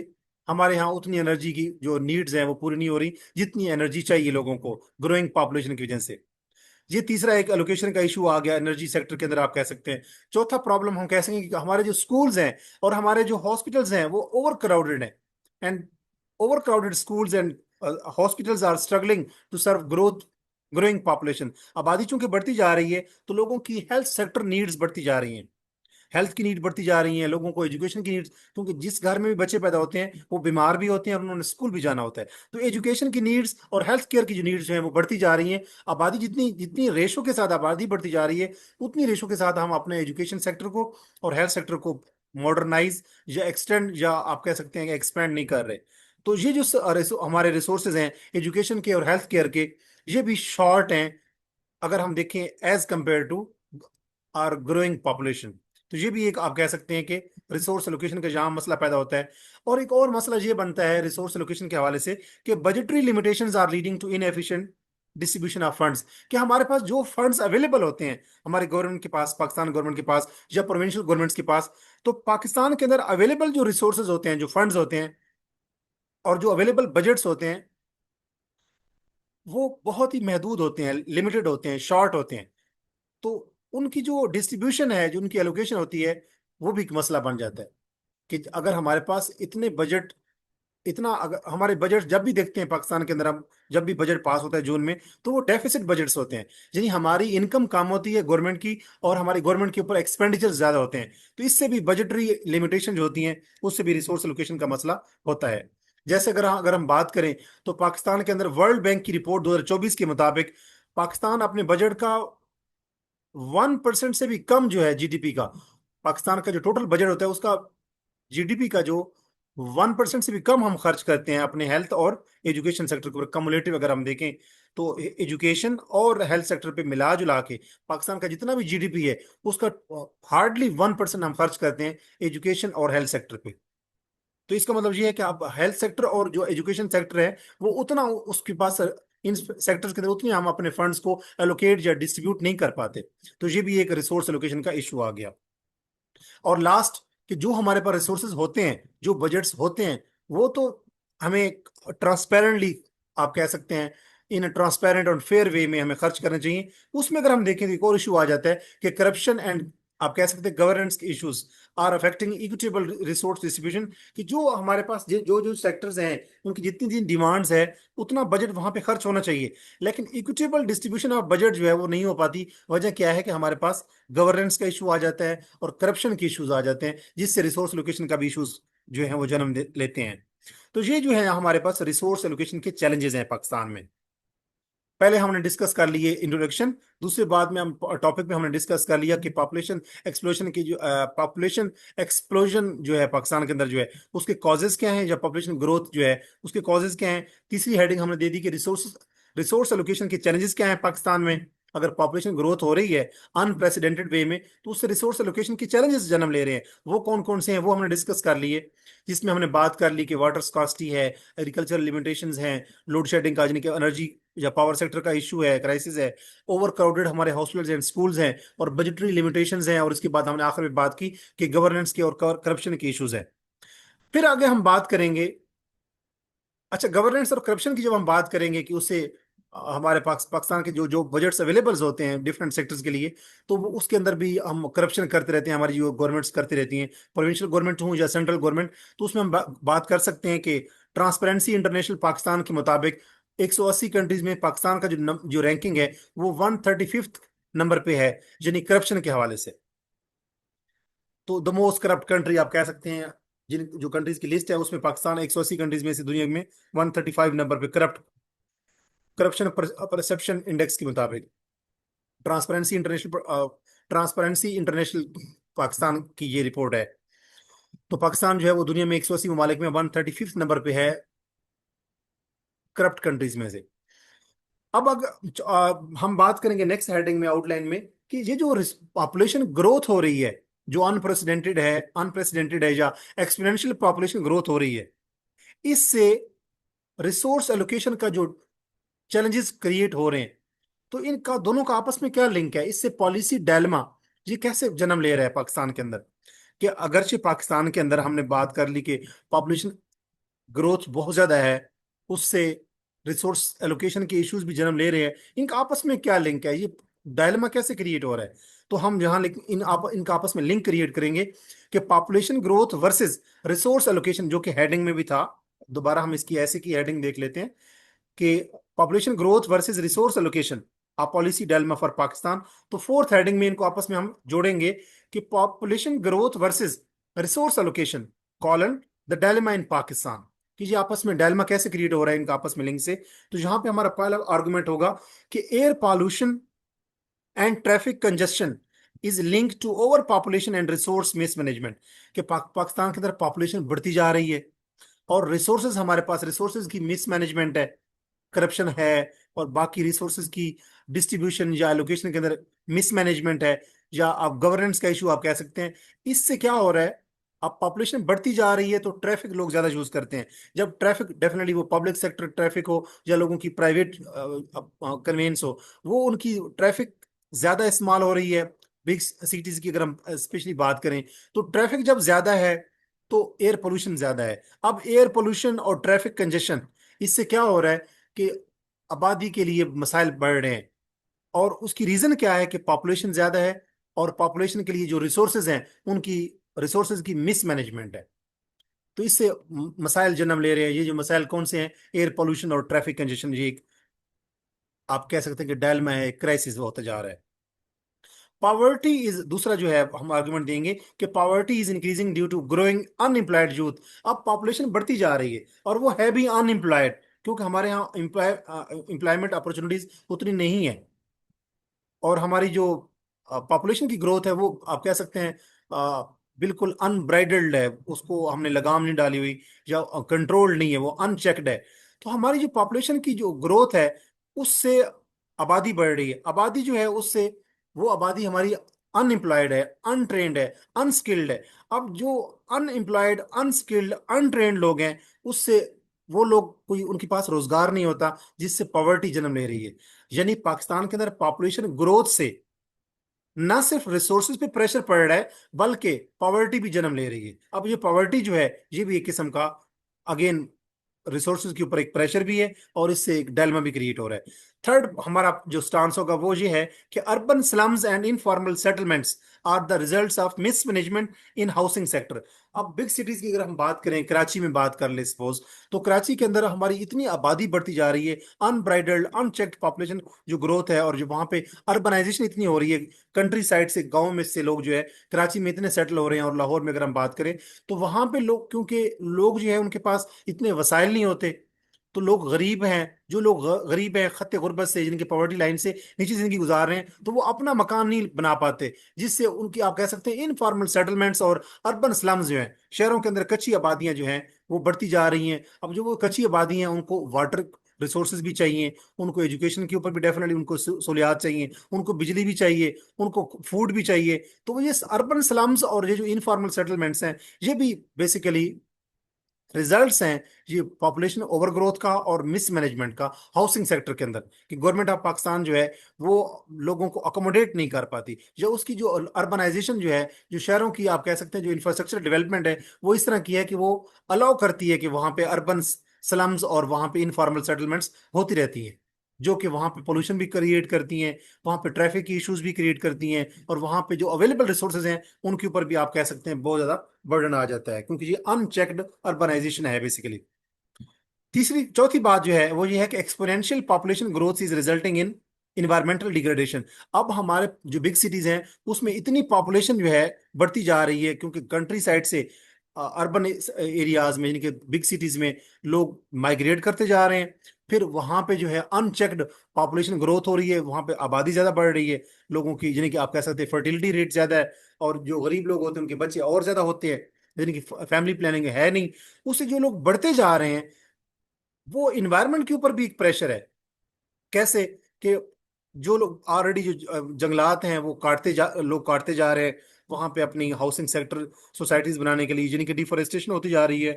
हमारे यहाँ उतनी एनर्जी की जो नीड्स हैं वो पूरी नहीं हो रही जितनी एनर्जी चाहिए लोगों को, ग्रोइंग पॉपुलेशन की वजह से। ये तीसरा एक एलोकेशन का इशू आ गया एनर्जी सेक्टर के अंदर, आप कह सकते हैं। चौथा प्रॉब्लम हम कह सकेंगे कि हमारे जो स्कूल्स हैं और हमारे जो हॉस्पिटल्स हैं वो ओवर क्राउडेड हैं। And overcrowded schools and hospitals are struggling to serve growing population. आबादी चूंकि बढ़ती जा रही है तो लोगों की हेल्थ सेक्टर नीड्स बढ़ती जा रही हैं। हेल्थ की नीड बढ़ती जा रही है, लोगों को एजुकेशन की नीड्स, क्योंकि जिस घर में भी बच्चे पैदा होते हैं वो बीमार भी होते हैं और उन्होंने स्कूल भी जाना होता है। तो एजुकेशन की नीड्स और हेल्थ केयर की जो नीड्स हैं वो बढ़ती जा रही हैं। आबादी जितनी जितनी रेशो के साथ आबादी बढ़ती जा रही है उतनी रेशो के साथ हम अपने एजुकेशन सेक्टर को और हेल्थ सेक्टर को मॉडर्नाइज या एक्सटेंड, या आप कह सकते हैं कि एक्सपेंड नहीं कर रहे। तो ये जो हमारे रिसोर्सेज हैं एजुकेशन के और हेल्थ केयर के, ये भी शॉर्ट हैं अगर हम देखें as compare to our growing population. तो ये भी एक आप कह सकते हैं कि रिसोर्स एलोकेशन का जहां मसला पैदा होता है। और एक और मसला ये बनता है रिसोर्स एलोकेशन के हवाले से कि budgetary limitations are leading to inefficient distribution of funds. कि हमारे पास जो फंड्स अवेलेबल होते हैं हमारे गवर्नमेंट के पास, पाकिस्तान गवर्नमेंट के पास या प्रोविंशियल गवर्नमेंट्स के पास, तो पाकिस्तान के अंदर अवेलेबल जो रिसोर्सेज होते हैं, जो फंड्स होते हैं और जो अवेलेबल बजट्स होते हैं वो बहुत ही महदूद होते हैं, लिमिटेड होते हैं, शॉर्ट होते हैं। तो उनकी जो डिस्ट्रीब्यूशन है, जो उनकी एलोकेशन होती है, वो भी एक मसला बन जाता है। कि अगर हमारे पास इतने बजट, इतना अगर हमारे बजट जब भी देखते हैं पाकिस्तान के अंदर, हम जब भी बजट पास होता है जून में, तो वो डेफिसिट बजट्स होते हैं। यानी हमारी इनकम कम होती है गवर्नमेंट की और हमारी गवर्नमेंट के ऊपर एक्सपेंडिचर ज्यादा होते हैं। तो इससे भी बजटरी लिमिटेशन जो होती हैं उससे भी रिसोर्स एलोकेशन का मसला होता है। जैसे अगर हम बात करें तो पाकिस्तान के अंदर वर्ल्ड बैंक की रिपोर्ट 2024 के मुताबिक पाकिस्तान अपने बजट का 1% से भी कम जो है जीडीपी का, पाकिस्तान का जो टोटल बजट होता है उसका जीडीपी का जो 1% से भी कम हम खर्च करते हैं अपने हेल्थ और एजुकेशन सेक्टर के ऊपर। कमुलेटिव अगर हम देखें तो एजुकेशन और हेल्थ सेक्टर पे मिला जुला के पाकिस्तान का जितना भी जीडीपी है उसका हार्डली 1% हम खर्च करते हैं एजुकेशन और हेल्थ सेक्टर पे। तो इसका मतलब ये है कि आप हेल्थ सेक्टर और जो एजुकेशन सेक्टर है वो उतना उसके पास, इन सेक्टर्स के अंदर उतनी हम अपने फंड्स को एलोकेट या डिस्ट्रीब्यूट नहीं कर पाते। तो ये भी एक रिसोर्स एलोकेशन का इशू आ गया। और लास्ट, कि जो हमारे पास रिसोर्सेज होते हैं, जो बजट्स होते हैं, वो तो हमें ट्रांसपेरेंटली, आप कह सकते हैं इन ट्रांसपेरेंट और फेयर वे में हमें खर्च करने चाहिए। उसमें अगर हम देखें तो एक और इशू आ जाता है कि करप्शन एंड, आप कह सकते हैं गवर्नेंस के issues are affecting equitable resource distribution. कि जो हमारे पास जो जो सेक्टर्स हैं उनकी जितनी जितनी डिमांड्स है उतना बजट वहां पे खर्च होना चाहिए, लेकिन इक्विटेबल डिस्ट्रीब्यूशन ऑफ बजट जो है वो नहीं हो पाती। वजह क्या है कि हमारे पास गवर्नेंस का इशू आ जाता है और करप्शन के इश्यूज आ जाते हैं, जिससे रिसोर्स एलोकेशन का भी इश्यूज जो है वो जन्म लेते हैं। तो ये जो है हमारे पास रिसोर्स एलोकेशन के चैलेंजेस हैं पाकिस्तान में। पहले हमने डिस्कस कर लिए इंट्रोडक्शन, दूसरे बाद में हम टॉपिक में हमने डिस्कस कर लिया कि पॉपुलेशन एक्सप्लोजन की जो पॉपुलेशन एक्सप्लोजन जो है पाकिस्तान के अंदर जो है उसके कॉजेज क्या हैं, या पॉपुलेशन ग्रोथ जो है उसके कॉजेज क्या हैं। तीसरी हेडिंग हमने दे दी कि रिसोर्स रिसोर्स एलोकेशन के चैलेंजेस क्या हैं पाकिस्तान में। अगर पॉपुलेशन ग्रोथ हो रही है अनप्रेसिडेंटेड वे में तो उससे रिसोर्स एलोकेशन के चैलेंजेस जन्म ले रहे हैं। वो कौन कौन से हैं वो हमने डिस्कस कर लिए, जिसमें हमने बात कर ली कि वाटर स्कार्सिटी है, एग्रीकल्चरल लिमिटेशंस हैं, लोड शेडिंग का यानी कि एनर्जी या पावर सेक्टर का इशू है, क्राइसिस है, ओवर क्राउडेड हमारे हॉस्पिटल्स एंड स्कूल्स हैं, और बजटरी लिमिटेशंस हैं। और इसके बाद हमने आखिर में बात की कि गवर्नेंस के और करप्शन के इश्यूज हैं। फिर आगे हम बात करेंगे, अच्छा गवर्नेंस और करप्शन की जब हम बात करेंगे कि उससे हमारे पाकिस्तान के जो जो बजट्स अवेलेबल्स होते हैं डिफरेंट सेक्टर्स के लिए, तो वो उसके अंदर भी हम करप्शन करते रहते हैं, हमारी जो गवर्नमेंट्स करती रहती हैं, प्रोविंशियल गवर्नमेंट हो या सेंट्रल गवर्नमेंट। तो उसमें हम बात कर सकते हैं कि ट्रांसपेरेंसी इंटरनेशनल पाकिस्तान के मुताबिक 180 कंट्रीज में पाकिस्तान का जो रैंकिंग है वो 135th नंबर पे है, यानी करप्शन के हवाले से। तो द मोस्ट करप्ट कंट्री आप कह सकते हैं, जिन जो कंट्रीज की लिस्ट है उसमें पाकिस्तान 180 कंट्रीज में से दुनिया में 135 नंबर पे करप्शन परसेप्शन इंडेक्स के मुताबिक। ट्रांसपेरेंसी इंटरनेशनल पाकिस्तान की ये रिपोर्ट है। तो पाकिस्तान जो है वो दुनिया में 180 ममालिक में 135th नंबर पे है करप्ट कंट्रीज में से। अब अगर हम बात करेंगे नेक्स्ट हेडिंग में, आउटलाइन में, कि ये जो पॉपुलेशन ग्रोथ हो रही है, जो अनप्रेसिडेंटेड है या एक्सपोनेंशियल पॉपुलेशन ग्रोथ हो रही है, इससे रिसोर्स एलोकेशन का जो चैलेंजेस क्रिएट हो रहे हैं, तो इनका दोनों का आपस में क्या लिंक है, इससे पॉलिसी डायलेमा ये कैसे जन्म ले रहा है पाकिस्तान के अंदर। कि अगरचे पाकिस्तान के अंदर हमने बात कर ली कि पॉपुलेशन ग्रोथ बहुत ज्यादा है, उससे रिसोर्स एलोकेशन के इश्यूज भी जन्म ले रहे हैं, इनका आपस में क्या लिंक है, ये डायलेमा कैसे क्रिएट हो रहा है। तो हम यहाँ इनका आपस में लिंक क्रिएट करेंगे कि population growth versus resource allocation, जो कि हेडिंग में भी था। दोबारा हम इसकी ऐसे की हेडिंग देख लेते हैं कि population growth versus resource allocation, a policy dilemma for Pakistan. तो फोर्थ हेडिंग में इनको आपस में हम जोड़ेंगे कि population growth versus resource allocation colon the dilemma in Pakistan, कि ये आपस में डायलेमा कैसे क्रिएट हो रहा है इनका आपस में लिंक से। तो यहाँ पे हमारा पहला आर्गुमेंट होगा कि air pollution and traffic congestion is link to overpopulation and resource mismanagement. कि पाकिस्तान के अंदर पॉपुलेशन बढ़ती जा रही है और रिसोर्सेज, हमारे पास रिसोर्सेज की मिसमैनेजमेंट है, करप्शन है, और बाकी रिसोर्सेज की डिस्ट्रीब्यूशन या एलोकेशन के अंदर मिसमैनेजमेंट है, या आप गवर्नेंस का इशू आप कह सकते हैं। इससे क्या हो रहा है, अब पॉपुलेशन बढ़ती जा रही है तो ट्रैफिक लोग ज्यादा यूज करते हैं। जब ट्रैफिक, डेफिनेटली वो पब्लिक सेक्टर ट्रैफिक हो या लोगों की प्राइवेट कन्वेंस हो, वो उनकी ट्रैफिक ज्यादा इस्तेमाल हो रही है। बिग सिटीज की अगर हम स्पेशली बात करें, तो ट्रैफिक जब ज्यादा है तो एयर पोल्यूशन ज्यादा है। अब एयर पोल्यूशन और ट्रैफिक कंजेशन, इससे क्या हो रहा है कि आबादी के लिए मसाइल बढ़ रहे हैं। और उसकी रीजन क्या है कि पॉपुलेशन ज्यादा है, और पॉपुलेशन के लिए जो रिसोर्सेज हैं उनकी रिसोर्सेज की मिसमैनेजमेंट है। तो इससे मसाइल जन्म ले रहे हैं। ये जो मसाइल कौन से हैं, एयर पोल्यूशन और ट्रैफिक कंजेशन, ये एक आप कह सकते हैं कि डायलेमा है, क्राइसिस होता जा रहा है। पॉवर्टी इज दूसरा जो है, हम आर्गुमेंट देंगे कि poverty is increasing due to growing unemployed youth. अब पॉपुलेशन बढ़ती जा रही है और वो है भी अनएम्प्लॉयड, क्योंकि हमारे यहाँ एम्प्लॉयमेंट अपॉर्चुनिटीज उतनी नहीं है। और हमारी जो पॉपुलेशन की ग्रोथ है वो आप कह सकते हैं बिल्कुल अनब्राइडल्ड है, उसको हमने लगाम नहीं डाली हुई, या कंट्रोल्ड नहीं है, वो अनचेक्ड है। तो हमारी जो पॉपुलेशन की जो ग्रोथ है, उससे आबादी बढ़ रही है। आबादी जो है उससे, वो आबादी हमारी अनएम्प्लॉयड है, अनट्रेंड है, अनस्किल्ड है। अब जो अनएम्प्लॉयड, अनस्किल्ड, अनट्रेंड लोग हैं, उससे वो लोग, कोई उनके पास रोजगार नहीं होता, जिससे पॉवर्टी जन्म ले रही है। यानी पाकिस्तान के अंदर पॉपुलेशन ग्रोथ से ना सिर्फ रिसोर्सेज पे प्रेशर पड़ रहा है, बल्कि पॉवर्टी भी जन्म ले रही है। अब ये पॉवर्टी जो है, ये भी एक किस्म का, अगेन, रिसोर्सेज के ऊपर एक प्रेशर भी है, और इससे एक डायलेमा भी क्रिएट हो रहा है। थर्ड हमारा जो स्टांस होगा वो ये है कि urban slums and informal settlements are the results of mismanagement in housing sector. अब बिग सिटीज की अगर हम बात करें, कराची में बात कर ले सपोज, तो कराची के अंदर हमारी इतनी आबादी बढ़ती जा रही है, अनब्राइडल्ड अनचेक्ड पॉपुलेशन जो ग्रोथ है, और जो वहां पे अर्बनाइजेशन इतनी हो रही है, कंट्री साइड से, गाँव में से लोग जो है कराची में इतने सेटल हो रहे हैं। और लाहौर में अगर हम बात करें, तो वहां पे लोग, क्योंकि लोग जो है उनके पास इतने वसाइल नहीं होते, तो लोग गरीब हैं, जो लोग गरीब हैं, खत्ते गुर्बत से, जिनकी पॉवर्टी लाइन से नीचे जिंदगी गुजार रहे हैं, तो वो अपना मकान नहीं बना पाते, जिससे उनकी आप कह सकते हैं इनफॉर्मल सेटलमेंट्स और अर्बन स्लम्स जो हैं, शहरों के अंदर कच्ची आबादियां जो हैं वो बढ़ती जा रही हैं। अब जो वो कच्ची आबादी हैं, उनको वाटर रिसोर्सेज भी चाहिए, उनको एजुकेशन के ऊपर भी डेफिनेटली उनको सहूलियात चाहिए, उनको बिजली भी चाहिए, उनको फूड भी चाहिए। तो वो ये अर्बन स्लम्स और ये जो इनफॉर्मल सेटलमेंट्स हैं, ये भी बेसिकली रिजल्ट्स हैं ये पॉपुलेशन ओवरग्रोथ का और मिसमैनेजमेंट का हाउसिंग सेक्टर के अंदर। कि गवर्नमेंट ऑफ पाकिस्तान जो है वो लोगों को अकोमोडेट नहीं कर पाती, जो उसकी जो अर्बनाइजेशन जो है, जो शहरों की आप कह सकते हैं जो इंफ्रास्ट्रक्चर डेवलपमेंट है, वो इस तरह की है कि वो अलाउ करती है कि वहां पे अर्बन स्लम्स और वहां पे इनफॉर्मल सेटलमेंट्स होती रहती है। जो कि वहां पे पोल्यूशन भी क्रिएट करती हैं, वहां पे ट्रैफिक की इश्यूज भी क्रिएट करती हैं, और वहां पे जो अवेलेबल रिसोर्सेज हैं उनके ऊपर भी आप कह सकते हैं बहुत ज्यादा बर्डन आ जाता है, क्योंकि ये अनचेक्ड अर्बनाइजेशन है बेसिकली। तीसरी चौथी बात जो है वो ये है कि exponential population growth is resulting in environmental degradation. अब हमारे जो बिग सिटीज हैं उसमें इतनी पॉपुलेशन जो है बढ़ती जा रही है, क्योंकि कंट्री साइड से अर्बन एरियाज में, यानी कि बिग सिटीज में लोग माइग्रेट करते जा रहे हैं। फिर वहां पे जो है अनचेक्ड पॉपुलेशन ग्रोथ हो रही है, वहां पे आबादी ज्यादा बढ़ रही है लोगों की, यानी कि आप कह सकते हैं फर्टिलिटी रेट ज्यादा है, और जो गरीब लोग होते हैं उनके बच्चे और ज्यादा होते हैं, यानी कि फैमिली प्लानिंग है नहीं। उससे जो लोग बढ़ते जा रहे हैं वो इन्वायरमेंट के ऊपर भी एक प्रेशर है। कैसे कि जो लोग ऑलरेडी जो जंगलात हैं वो लोग काटते जा रहे हैं वहां पे अपनी हाउसिंग सेक्टर सोसाइटीज बनाने के लिए, यानी कि डिफोरेस्टेशन होती जा रही है,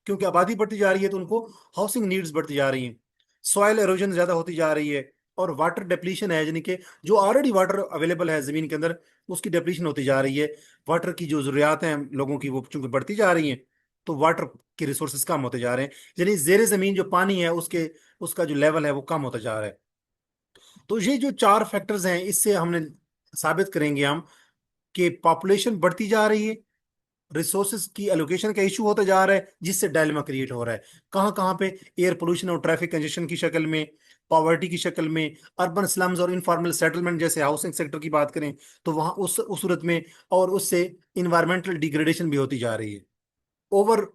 क्योंकि आबादी बढ़ती जा रही है तो उनको हाउसिंग नीड्स बढ़ती जा रही हैं। सॉइल एरोजन ज्यादा होती जा रही है, और वाटर डिप्लीशन है, यानी कि जो ऑलरेडी वाटर अवेलेबल है जमीन के अंदर उसकी डिप्लीशन होती जा रही है। वाटर की जो जरूरियात हैं लोगों की वो चूंकि बढ़ती जा रही हैं, तो वाटर के रिसोर्सेज कम होते जा रहे हैं, यानी जेर जमीन जो पानी है उसके उसका जो लेवल है वो कम होता जा रहा है। तो ये जो चार फैक्टर्स हैं इससे हमने साबित करेंगे हम कि पॉपुलेशन बढ़ती जा रही है, रिसोर्सेज की एलोकेशन का इशू होता जा रहा है जिससे डायलेमा क्रिएट हो रहा है। कहाँ कहाँ पे? एयर पोल्यूशन और ट्रैफिक कंजेशन की शक्ल में, पॉवर्टी की शक्ल में, अर्बन स्लम्स और इनफॉर्मल सेटलमेंट जैसे हाउसिंग सेक्टर की बात करें तो वहाँ उस सूरत में, और उससे इन्वायरमेंटल डिग्रेडेशन भी होती जा रही है, ओवर,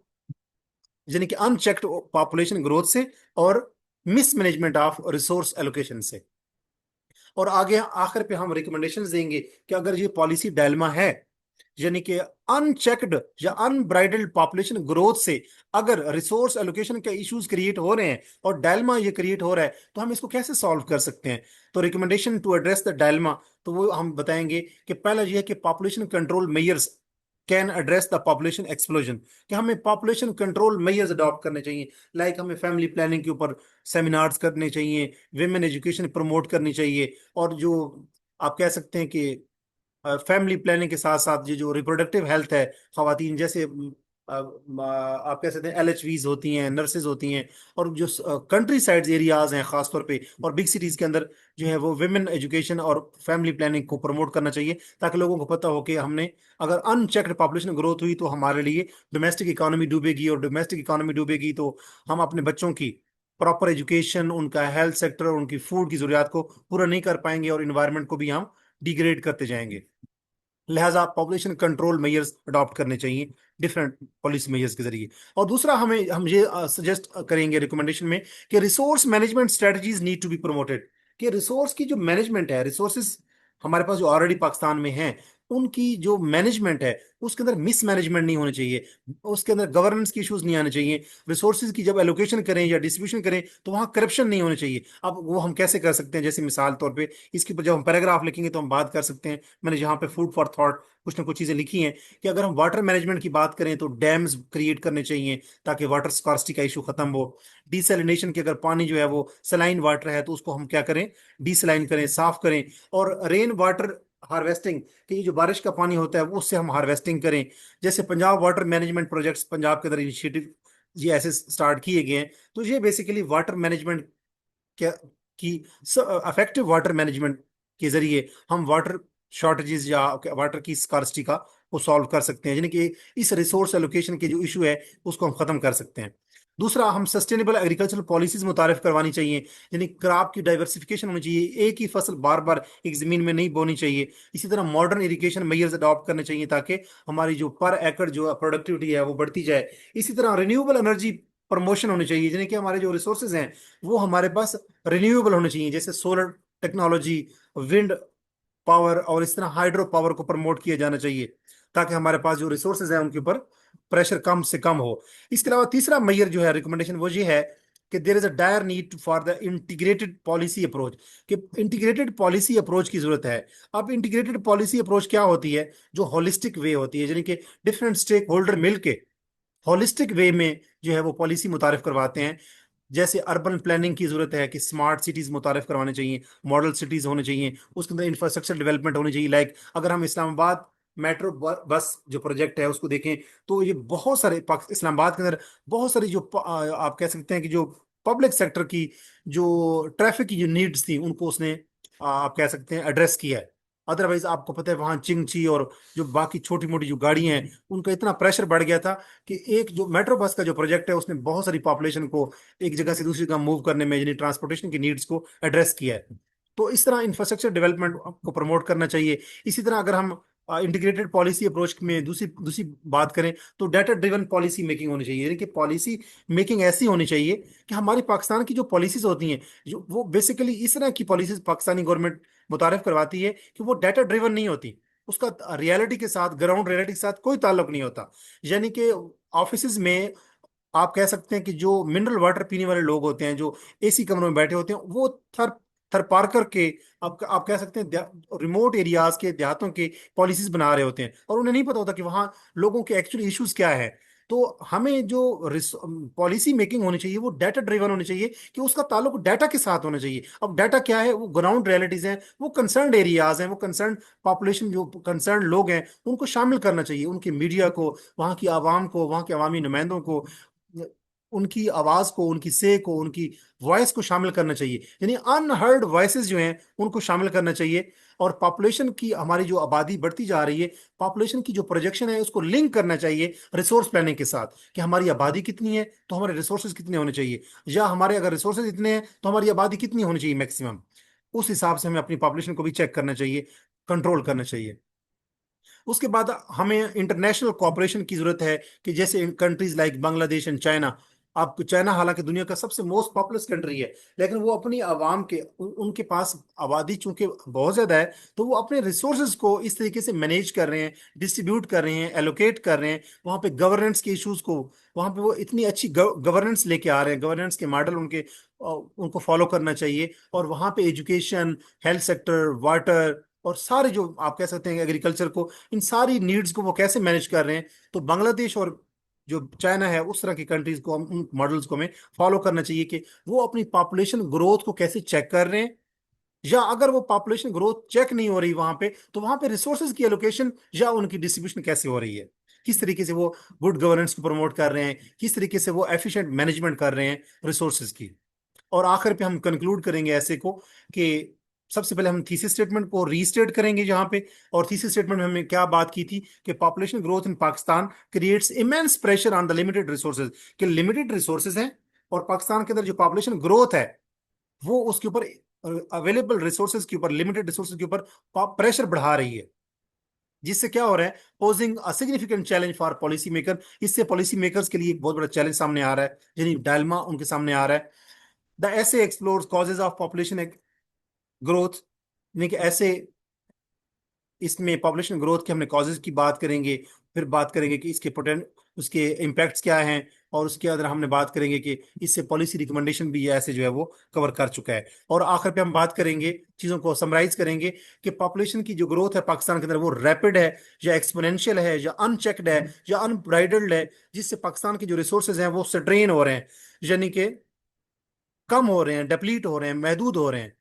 यानी कि अनचेक्ड पॉपुलेशन ग्रोथ से, और मिसमैनेजमेंट ऑफ रिसोर्स एलोकेशन से। और आगे आखिर पे हम रिकमेंडेशंस देंगे कि अगर ये पॉलिसी डायलेमा है, यानी कि अनचेक्ड या अनब्राइडल्ड पॉपुलेशन ग्रोथ से अगर रिसोर्स एलोकेशन के इश्यूज क्रिएट हो रहे हैं और डायलेमा ये क्रिएट हो रहा है, तो हम इसको कैसे सॉल्व कर सकते हैं? तो recommendation to address the dilemma, तो वो हम बताएंगे कि पहला ये है कि population control measures can address the population explosion, कि हमें पॉपुलेशन कंट्रोल मेयर्स अडॉप्ट करने चाहिए। लाइक हमें फैमिली प्लानिंग के ऊपर सेमिनार्स करने चाहिए, विमेन एजुकेशन प्रमोट करनी चाहिए, और जो आप कह सकते हैं कि फैमिली प्लानिंग के साथ साथ ये जो रिप्रोडक्टिव हेल्थ है खवातीन, जैसे आप कह सकते हैं LHVs होती हैं, नर्सेज होती हैं, और जो कंट्री साइड एरियाज हैं खासतौर पे और बिग सिटीज के अंदर जो है वो विमेन एजुकेशन और फैमिली प्लानिंग को प्रमोट करना चाहिए, ताकि लोगों को पता हो कि हमने अगर अनचेक्ड पॉपुलेशन ग्रोथ हुई तो हमारे लिए डोमेस्टिक इकोनॉमी डूबेगी, और डोमेस्टिक इकोनॉमी डूबेगी तो हम अपने बच्चों की प्रॉपर एजुकेशन, उनका हेल्थ सेक्टर, उनकी फूड की जरूरत को पूरा नहीं कर पाएंगे, और इन्वायरमेंट को भी हम डिग्रेड करते जाएंगे। लिहाजा पॉपुलेशन कंट्रोल मेजर्स अडॉप्ट करने चाहिए डिफरेंट पॉलिसी मेजर्स के जरिए। और दूसरा हम ये सजेस्ट करेंगे रिकमेंडेशन में कि resource management strategies need to be promoted, कि रिसोर्स की जो मैनेजमेंट है, रिसोर्सेज हमारे पास जो ऑलरेडी पाकिस्तान में हैं उनकी जो मैनेजमेंट है उसके अंदर मिसमैनेजमेंट नहीं होनी चाहिए, उसके अंदर गवर्नेंस की इश्यूज नहीं आने चाहिए। रिसोर्सेज की जब एलोकेशन करें या डिस्ट्रीब्यूशन करें तो वहाँ करप्शन नहीं होनी चाहिए। अब वो हम कैसे कर सकते हैं? जैसे मिसाल तौर पे इसके ऊपर जब हम पैराग्राफ लिखेंगे तो हम बात कर सकते हैं, मैंने यहाँ पे फूड फॉर थॉट कुछ ना कुछ चीजें लिखी हैं, कि अगर हम वाटर मैनेजमेंट की बात करें तो डैम्स क्रिएट करने चाहिए ताकि वाटर स्कार्सिटी का इशू खत्म हो। डिसैलिनेशन के अगर पानी जो है वो सलाइन वाटर है तो उसको हम क्या करें? डिसलाइन करें, साफ करें। और रेन वाटर हार्वेस्टिंग, कि ये जो बारिश का पानी होता है वो उससे हम हार्वेस्टिंग करें। जैसे Punjab water management projects Punjab के अंदर इनिशिएटिव ये ऐसे स्टार्ट किए गए हैं, तो ये बेसिकली वाटर मैनेजमेंट क्या की इफेक्टिव वाटर मैनेजमेंट के जरिए हम वाटर शॉर्टेजेस या वाटर की स्कार्सिटी का को सॉल्व कर सकते हैं, यानी कि इस रिसोर्स एलोकेशन के जो इशू है उसको हम खत्म कर सकते हैं। दूसरा, हम सस्टेनेबल एग्रीकल्चरल पॉलिसीज मुतारिफ करवानी चाहिए, यानी क्रॉप की डाइवर्सिफिकेशन होनी चाहिए, एक ही फसल बार बार एक जमीन में नहीं बोनी चाहिए। इसी तरह मॉडर्न इरिगेशन मेजर्स अडॉप्ट करने चाहिए ताकि हमारी जो पर एकड़ जो प्रोडक्टिविटी है वो बढ़ती जाए। इसी तरह रिन्यूएबल एनर्जी प्रमोशन होनी चाहिए, यानी कि हमारे जो रिसोर्सेज हैं वो हमारे पास रिन्यूएबल होने चाहिए, जैसे सोलर टेक्नोलॉजी, विंड पावर, और इस तरह हाइड्रो पावर को प्रमोट किया जाना चाहिए ताकि हमारे पास जो रिसोर्सेज हैं उनके ऊपर प्रेशर कम से कम हो। इसके अलावा तीसरा मेजर जो है रिकमेंडेशन वो ये है कि there is a dire need for the integrated policy approach, कि इंटीग्रेटेड पॉलिसी अप्रोच की जरूरत है। अब इंटीग्रेटेड पॉलिसी अप्रोच क्या होती है? जो होलिस्टिक वे होती है, यानी कि डिफरेंट स्टेक होल्डर मिलके होलिस्टिक वे में जो है वो पॉलिसी मुतारिफ करवाते हैं। जैसे अर्बन प्लानिंग की जरूरत है कि स्मार्ट सिटीज मुतारिफ करवाने चाहिए, मॉडल सिटीज होने चाहिए, उसके अंदर इंफ्रास्ट्रक्चर डेवलपमेंट होनी चाहिए। लाइक अगर हम इस्लामाबाद मेट्रो बस जो प्रोजेक्ट है उसको देखें तो ये बहुत सारे इस्लामाबाद के अंदर बहुत सारी जो आप कह सकते हैं कि जो पब्लिक सेक्टर की जो ट्रैफिक की जो नीड्स थी उनको उसने आप कह सकते हैं एड्रेस किया है। अदरवाइज आपको पता है वहां चिंगची और जो बाकी छोटी मोटी जो गाड़ियां हैं उनका इतना प्रेशर बढ़ गया था कि एक जो मेट्रो बस का जो प्रोजेक्ट है उसने बहुत सारी पॉपुलेशन को एक जगह से दूसरी जगह मूव करने में यानी ट्रांसपोर्टेशन की नीड्स को एड्रेस किया है। तो इस तरह इंफ्रास्ट्रक्चर डेवलपमेंट को प्रमोट करना चाहिए। इसी तरह अगर हम इंटीग्रेटेड पॉलिसी अप्रोच में दूसरी दूसरी बात करें तो डाटा ड्रिवन पॉलिसी मेकिंग होनी चाहिए, यानी कि पॉलिसी मेकिंग ऐसी होनी चाहिए कि हमारी पाकिस्तान की जो पॉलिसीज होती हैं जो वो बेसिकली इस तरह की पॉलिसीज पाकिस्तानी गवर्नमेंट मुतारिफ करवाती है कि वो डाटा ड्रिवन नहीं होती, उसका रियलिटी के साथ ग्राउंड रियलिटी के साथ कोई ताल्लुक नहीं होता। यानी कि ऑफिस में आप कह सकते हैं कि जो मिनरल वाटर पीने वाले लोग होते हैं जो एसी कमरों में बैठे होते हैं वो थर थर पार करके आप कह सकते हैं रिमोट एरियाज के देहातों के पॉलिसीज बना रहे होते हैं और उन्हें नहीं पता होता कि वहाँ लोगों के एक्चुअली इश्यूज क्या है। तो हमें जो पॉलिसी मेकिंग होनी चाहिए वो डाटा ड्रिवन होनी चाहिए कि उसका ताल्लुक डाटा के साथ होना चाहिए। अब डाटा क्या है, वो ग्राउंड रियलिटीज हैं, वो कंसर्न एरियाज हैं, वो कंसर्न पॉपुलेशन जो कंसर्न लोग हैं उनको शामिल करना चाहिए, उनकी मीडिया को, वहाँ की आवाम को, वहाँ के अवामी नुमाइंदों को, उनकी आवाज को, उनकी से को, उनकी वॉइस को शामिल करना चाहिए, यानी अनहर्ड वॉइसेस जो हैं उनको शामिल करना चाहिए। और पॉपुलेशन की हमारी जो आबादी बढ़ती जा रही है, पॉपुलेशन की जो प्रोजेक्शन है उसको लिंक करना चाहिए रिसोर्स प्लानिंग के साथ कि हमारी आबादी कितनी है तो हमारे रिसोर्सेज कितने होने चाहिए, या हमारे अगर रिसोर्सेज इतने हैं तो हमारी आबादी कितनी होनी चाहिए मैक्सिमम। उस हिसाब से हमें अपनी पॉपुलेशन को भी चेक करना चाहिए, कंट्रोल करना चाहिए। उसके बाद हमें इंटरनेशनल कोऑपरेशन की जरूरत है कि जैसे इन countries like Bangladesh and China. आपको चाइना हालांकि दुनिया का सबसे मोस्ट पॉपुलस कंट्री है, लेकिन वो अपनी आवाम के उनके पास आबादी चूंकि बहुत ज्यादा है तो वो अपने रिसोर्सेज को इस तरीके से मैनेज कर रहे हैं, डिस्ट्रीब्यूट कर रहे हैं, एलोकेट कर रहे हैं, वहाँ पे गवर्नेंस के इश्यूज को, वहाँ पे वो इतनी अच्छी गवर्नेंस लेके आ रहे हैं, गवर्नेंस के मॉडल उनके उनको फॉलो करना चाहिए। और वहाँ पे एजुकेशन, हेल्थ सेक्टर, वाटर और सारे जो आप कह सकते हैं एग्रीकल्चर को, इन सारी नीड्स को वो कैसे मैनेज कर रहे हैं। तो बांग्लादेश और जो चाइना है उस तरह की कंट्रीज को उन मॉडल्स को हमें फॉलो करना चाहिए कि वो अपनी पॉपुलेशन ग्रोथ को कैसे चेक कर रहे हैं, या अगर वो पॉपुलेशन ग्रोथ चेक नहीं हो रही वहां पे तो वहां पे रिसोर्सेज की एलोकेशन या उनकी डिस्ट्रीब्यूशन कैसे हो रही है, किस तरीके से वो गुड गवर्नेंस को प्रमोट कर रहे हैं, किस तरीके से वो एफिशिएंट मैनेजमेंट कर रहे हैं रिसोर्सेज की। और आखिर पे हम कंक्लूड करेंगे ऐसे को कि सबसे पहले हम थीसिस स्टेटमेंट को रीस्टेट करेंगे जहां पे, और थीसिस स्टेटमेंट में हमने क्या बात की थी कि population growth in Pakistan creates immense pressure on the limited resources, कि लिमिटेड रिसोर्सेज हैं और पाकिस्तान के अंदर जो पॉपुलेशन ग्रोथ है वो उसके ऊपर अवेलेबल रिसोर्सेज के ऊपर, लिमिटेड रिसोर्सेज के ऊपर प्रेशर बढ़ा रही है, जिससे क्या हो रहा है, posing a significant challenge for policy maker. इससे पॉलिसी मेकर्स के लिए एक बहुत बड़ा चैलेंज सामने आ रहा है, यानी डायलमा उनके सामने आ रहा है। द ऐसे explores causes of population growth, यानी कि ऐसे इसमें पॉपुलेशन ग्रोथ के हमने कॉजेज की बात करेंगे, फिर बात करेंगे कि इसके पोटेंट उसके इम्पैक्ट्स क्या हैं, और उसके अंदर हमने बात करेंगे कि इससे पॉलिसी रिकमेंडेशन भी ऐसे जो है वो कवर कर चुका है। और आखिर पे हम बात करेंगे, चीज़ों को समराइज करेंगे कि पॉपुलेशन की जो ग्रोथ है पाकिस्तान के अंदर वो रैपिड है या एक्सपोनेंशियल है या अनचेक्ड है या अनब्राइडल्ड है, जिससे पाकिस्तान के जो रिसोर्सेज हैं वो स्ट्रेन हो रहे हैं, यानी कि कम हो रहे हैं, डिप्लीट हो रहे हैं, महदूद हो रहे हैं,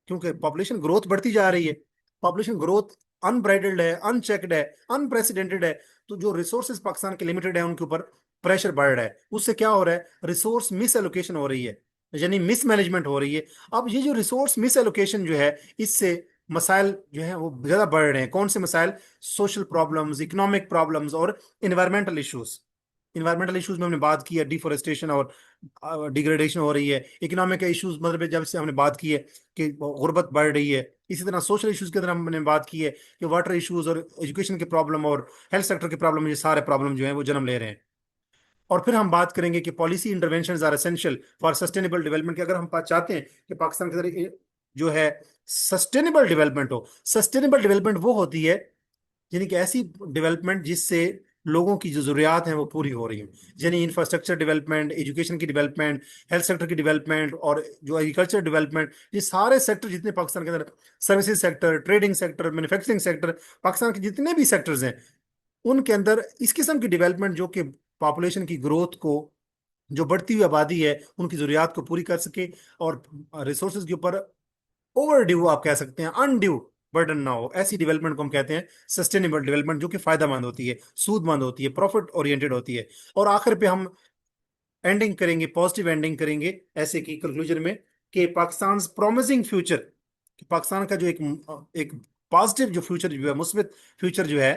क्योंकि पॉपुलेशन ग्रोथ बढ़ती जा रही है। पॉपुलेशन ग्रोथ अनब्राइडल्ड है, अनचेक्ड है, अनप्रेसिडेंटेड है, तो जो रिसोर्सेज पाकिस्तान के लिमिटेड है उनके ऊपर प्रेशर बढ़ रहा है। उससे क्या हो रहा है, रिसोर्स मिस एलोकेशन हो रही है, यानी मिस मैनेजमेंट हो रही है। अब ये जो रिसोर्स मिस एलोकेशन जो है इससे मसाइल जो है वो ज्यादा बढ़ रहे हैं। कौन से मसाइल, सोशल प्रॉब्लम्स, इकोनॉमिक प्रॉब्लम्स और इन्वायरमेंटल इश्यूज। इन्वायरमेंटल इश्यूज में हमने बात की है, डिफोरेस्टेशन और डिग्रेडेशन हो रही है। इकोनॉमिक इश्यूज मतलब जब से हमने बात की है कि गुर्बत बढ़ रही है। इसी तरह सोशल इश्यूज की तरह हमने बात की है कि वाटर इश्यूज और एजुकेशन के प्रॉब्लम और हेल्थ सेक्टर के प्रॉब्लम, ये सारे प्रॉब्लम जो है वो जन्म ले रहे हैं। और फिर हम बात करेंगे कि policy intervention are essential for sustainable development, कि अगर हम चाहते हैं कि पाकिस्तान के अंदर जो है सस्टेनेबल डेवलपमेंट हो। सस्टेनेबल डेवलपमेंट वो होती है यानी कि ऐसी डेवलपमेंट जिससे लोगों की जो जरूरियात हैं वो पूरी हो रही हैं, यानी इंफ्रास्ट्रक्चर डेवलपमेंट, एजुकेशन की डेवलपमेंट, हेल्थ सेक्टर की डेवलपमेंट और जो एग्रीकल्चर डेवलपमेंट, ये सारे सेक्टर जितने पाकिस्तान के अंदर, services sector, trading sector, manufacturing sector, Pakistan के जितने भी सेक्टर्स हैं उनके अंदर इस किस्म की डेवलपमेंट जो कि पॉपुलेशन की ग्रोथ को, जो बढ़ती हुई आबादी है उनकी जरूरियात को पूरी कर सके, और रिसोर्सेज के ऊपर ओवर ड्यू आप कह सकते हैं अनड्यू बर्डन ना हो, ऐसी डेवलपमेंट को हम कहते हैं सस्टेनेबल डेवलपमेंट, जो कि फायदेमंद होती है, सूदमंद होती है, प्रॉफिट ओरिएंटेड होती है। और आखिर पे हम एंडिंग करेंगे, पॉजिटिव एंडिंग करेंगे ऐसे की कंक्लूजन में कि पाकिस्तान प्रॉमिसिंग फ्यूचर, कि पाकिस्तान का जो एक पॉजिटिव जो फ्यूचर जो है, मुस्बित फ्यूचर जो है,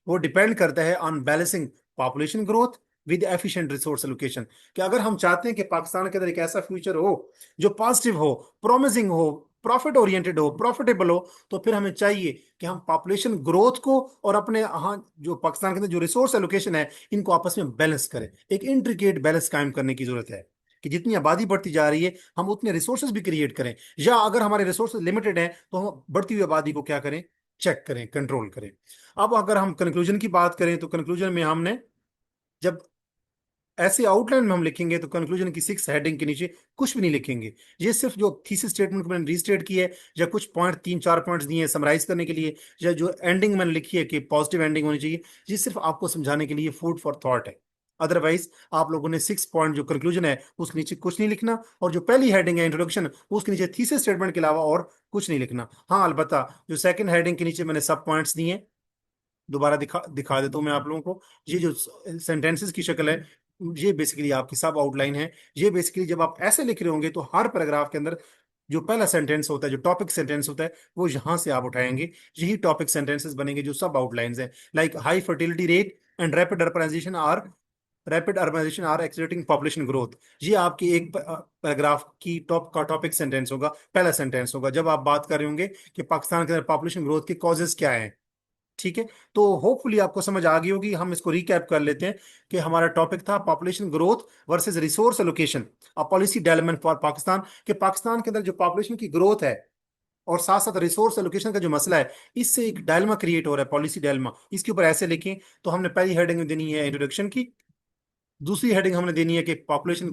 वो डिपेंड करता है on balancing population growth with efficient resource allocation. कि अगर हम चाहते हैं कि पाकिस्तान के अंदर एक ऐसा फ्यूचर हो जो पॉजिटिव हो, प्रॉमिसिंग हो, प्रॉफिट ओरिएंटेड हो, प्रॉफिटेबल हो, तो फिर हमें चाहिए कि हम पॉपुलेशन ग्रोथ को और अपने यहाँ जो पाकिस्तान के अंदर जो रिसोर्स एलोकेशन है इनको आपस में बैलेंस करें। एक इंट्रिकेट बैलेंस कायम करने की जरूरत है कि जितनी आबादी बढ़ती जा रही है हम उतने रिसोर्सेज भी क्रिएट करें, या अगर हमारे रिसोर्सेज लिमिटेड हैं तो हम बढ़ती हुई आबादी को क्या करें, चेक करें, कंट्रोल करें। अब अगर हम कंक्लूजन की बात करें तो कंक्लूजन में हमने जब ऐसे आउटलाइन में हम लिखेंगे तो कंक्लूजन की 6 हेडिंग के नीचे कुछ भी नहीं लिखेंगे। ये सिर्फ जो थीसिस स्टेटमेंट को मैंने रीस्टेट की है, या कुछ पॉइंट 3-4 पॉइंट्स दिए हैं समराइज करने के लिए, या जो एंडिंग मैंने लिखी है कि पॉजिटिव एंडिंग होनी चाहिए, ये सिर्फ आपको समझाने के लिए फूड फॉर थॉट है। अदरवाइज आप लोगों ने 6 पॉइंट जो कंक्लूजन है उसके नीचे कुछ नहीं लिखना, और जो पहली हेडिंग है इंट्रोडक्शन, उसके नीचे थीसिस स्टेटमेंट के अलावा और कुछ नहीं लिखना। हाँ, अलबत्ता जो सेकंड हेडिंग के नीचे मैंने सब पॉइंट्स दिए हैं, दोबारा दिखा दिखा देता हूं मैं आप लोगों को। ये जो सेंटेंसेस की शक्ल है, ये बेसिकली आपकी सब आउटलाइन है। ये बेसिकली जब आप ऐसे लिख रहे होंगे तो हर पैराग्राफ के अंदर जो पहला सेंटेंस होता है, जो टॉपिक सेंटेंस होता है, वो यहां से आप उठाएंगे, यही टॉपिक सेंटेंसेस बनेंगे जो सब आउटलाइंस हैं। Like high fertility rate and rapid urbanisation are accelerating population growth. ये आपकी एक पैराग्राफ की टॉपिक सेंटेंस होगा, पहला सेंटेंस होगा जब आप बात कर रहे होंगे कि पाकिस्तान के अंदर पॉपुलेशन ग्रोथ के कॉजेज क्या हैं। ठीक है, तो होपफुली आपको समझ आ गई होगी। हम इसको रिकैप कर लेते हैं कि हमारा टॉपिक था population growth versus resource allocation, a policy development for Pakistan. कि पाकिस्तान के अंदर जो पॉपुलेशन की ग्रोथ है और साथ साथ रिसोर्स एलोकेशन का जो मसला है, इससे एक डायलमा क्रिएट हो रहा है, पॉलिसी डायलमा। इसके ऊपर ऐसे लिखें तो हमने पहली हेडिंग देनी है इंट्रोडक्शन की, दूसरी हेडिंग हमने देनी है कि पॉपुलेशन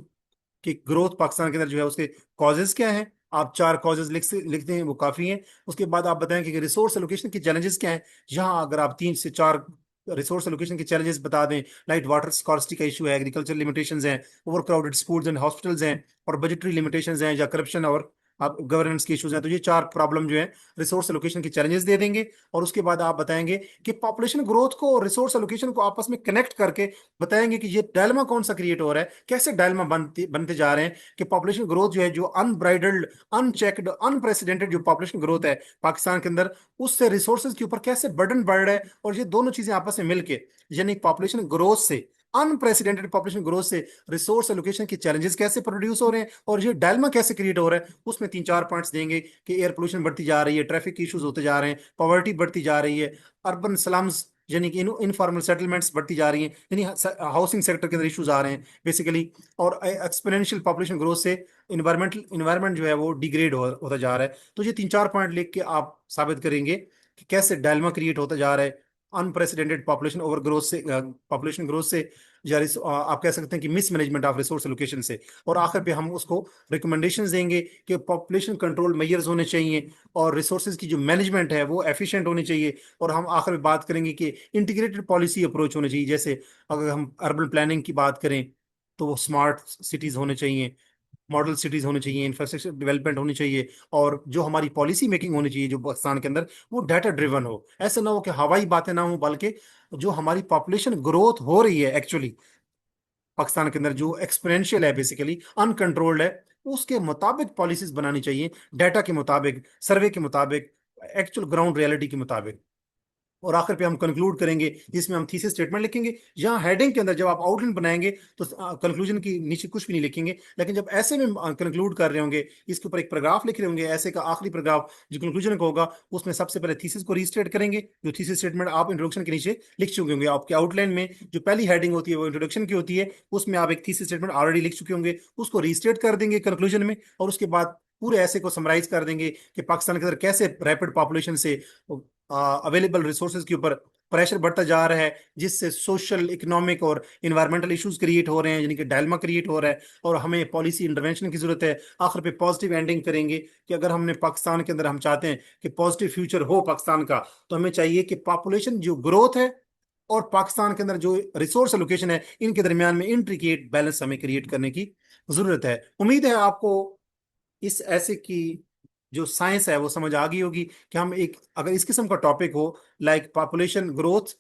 की ग्रोथ पाकिस्तान के अंदर जो है उसके कॉजेज क्या हैं। आप 4 कॉजेज लिखते हैं, वो काफी हैं। उसके बाद आप बताएं कि रिसोर्स एलोकेशन के चैलेंजेस क्या हैं। यहाँ अगर आप 3 से 4 रिसोर्स एलोकेशन के चैलेंजेस बता दें, लाइक वाटर स्कॉर्सिटी का इशू है, एग्रीकल्चर लिमिटेशंस हैं, over crowded schools and hospitals हैं, और बजटरी लिमिटेशंस हैं, या करप्शन और आप गवर्नेंस के इश्यूज हैं। तो ये 4 प्रॉब्लम जो है रिसोर्स एलोकेशन के चैलेंजेस दे देंगे। और उसके बाद आप बताएंगे कि पॉपुलेशन ग्रोथ को और रिसोर्स एलोकेशन को आपस में कनेक्ट करके बताएंगे कि ये डायलमा कौन सा क्रिएट हो रहा है, कैसे डायलमा बनते बनते जा रहे हैं। कि पॉपुलेशन ग्रोथ जो है, जो अनब्राइडल्ड, अनचेक्ड, अनप्रेसिडेंटेड जो पॉपुलेशन ग्रोथ है पाकिस्तान के अंदर, उससे रिसोर्सेज के ऊपर कैसे बर्डन बढ़ रहा है। और ये दोनों चीजें आपस में मिलके, यानी पॉपुलेशन ग्रोथ से, अनप्रेसिडेंटेड पॉपुलेशन ग्रोथ से रिसोर्स एलोकेशन के चैलेंजेस कैसे प्रोड्यूस हो रहे हैं, और ये डायलमा कैसे क्रिएट हो रहा है, उसमें 3-4 पॉइंट्स देंगे कि एयर पोल्यूशन बढ़ती जा रही है, ट्रैफिक इश्यूज होते जा रहे हैं, पॉवर्टी बढ़ती जा रही है, अर्बन स्लम्स यानी कि इनफॉर्मल सेटलमेंट्स बढ़ती जा रही हैं, यानी हाउसिंग सेक्टर के अंदर इश्यूज आ रहे हैं बेसिकली। और एक्सपोनेंशियल पॉपुलेशन ग्रोथ से इन्वायरमेंट जो है वो डिग्रेड होता जा रहा है। तो ये 3-4 पॉइंट लिख के आप साबित करेंगे कि कैसे डायलमा क्रिएट होता जा रहा है अनप्रेसिडेंटेड पॉपुलेशन ओवर ग्रोथ से, पॉपुलेशन ग्रोथ से, या आप कह सकते हैं कि मिसमैनेजमेंट ऑफ रिसोर्स एलोकेशन से। और आखिर पे हम उसको रिकमेंडेशंस देंगे कि पॉपुलेशन कंट्रोल मेजर्स होने चाहिए, और रिसोर्सेज की जो मैनेजमेंट है वो एफिशिएंट होनी चाहिए। और हम आखिर में बात करेंगे कि इंटीग्रेटेड पॉलिसी अप्रोच होनी चाहिए। जैसे अगर हम अर्बन प्लानिंग की बात करें तो वो स्मार्ट सिटीज होने चाहिए, मॉडल सिटीज होनी चाहिए, इंफ्रास्ट्रक्चर डेवलपमेंट होनी चाहिए, और जो हमारी पॉलिसी मेकिंग होनी चाहिए जो पाकिस्तान के अंदर, वो डाटा ड्रिवन हो। ऐसे ना हो कि हवाई बातें ना हो, बल्कि जो हमारी पॉपुलेशन ग्रोथ हो रही है एक्चुअली पाकिस्तान के अंदर, जो एक्सपोनेंशियल है, बेसिकली अनकंट्रोल्ड है, उसके मुताबिक पॉलिसीज बनानी चाहिए, डाटा के मुताबिक, सर्वे के मुताबिक, एक्चुअल ग्राउंड रियलिटी के मुताबिक। और आखिर पे हम कंक्लूड करेंगे जिसमें हम थीसिस स्टेटमेंट लिखेंगे। यहाँ हेडिंग के अंदर जब आप आउटलाइन बनाएंगे तो कंक्लूजन की नीचे कुछ भी नहीं लिखेंगे, लेकिन जब ऐसे में कंक्लूड कर रहे होंगे, इसके ऊपर एक पैराग्राफ लिख रहे होंगे, ऐसे का आखिरी पैराग्राफ जो कंक्लूजन का होगा, उसमें सबसे पहले थीसिस को रीस्टेट करेंगे, जो थीसिस स्टेटमेंट आप इंट्रोडक्शन के नीचे लिख चुके होंगे। आपके आउटलाइन में जो पहली हेडिंग होती है वो इंट्रोडक्शन की होती है, उसमें आप एक थीसिस स्टेटमेंट ऑलरेडी लिख चुके होंगे, उसको रीस्टेट कर देंगे कंक्लूजन में। और उसके बाद पूरे ऐसे को समराइज कर देंगे कि पाकिस्तान के अंदर कैसे रैपिड पॉपुलेशन से अवेलेबल रिसोर्सेज के ऊपर प्रेशर बढ़ता जा रहा है, जिससे सोशल, इकोनॉमिक और इन्वायरमेंटल इश्यूज क्रिएट हो रहे हैं, यानी कि डायलमा क्रिएट हो रहा है, और हमें पॉलिसी इंटरवेंशन की जरूरत है। आखिर पे पॉजिटिव एंडिंग करेंगे कि अगर हमने पाकिस्तान के अंदर, हम चाहते हैं कि पॉजिटिव फ्यूचर हो पाकिस्तान का, तो हमें चाहिए कि पॉपुलेशन जो ग्रोथ है और पाकिस्तान के अंदर जो रिसोर्स एलोकेशन है, इनके दरमियान में इंट्रिकेट बैलेंस हमें क्रिएट करने की जरूरत है। उम्मीद है आपको इस ऐसे की जो साइंस है वो समझ आ गई होगी कि हम एक, अगर इस किस्म का टॉपिक हो, like population growth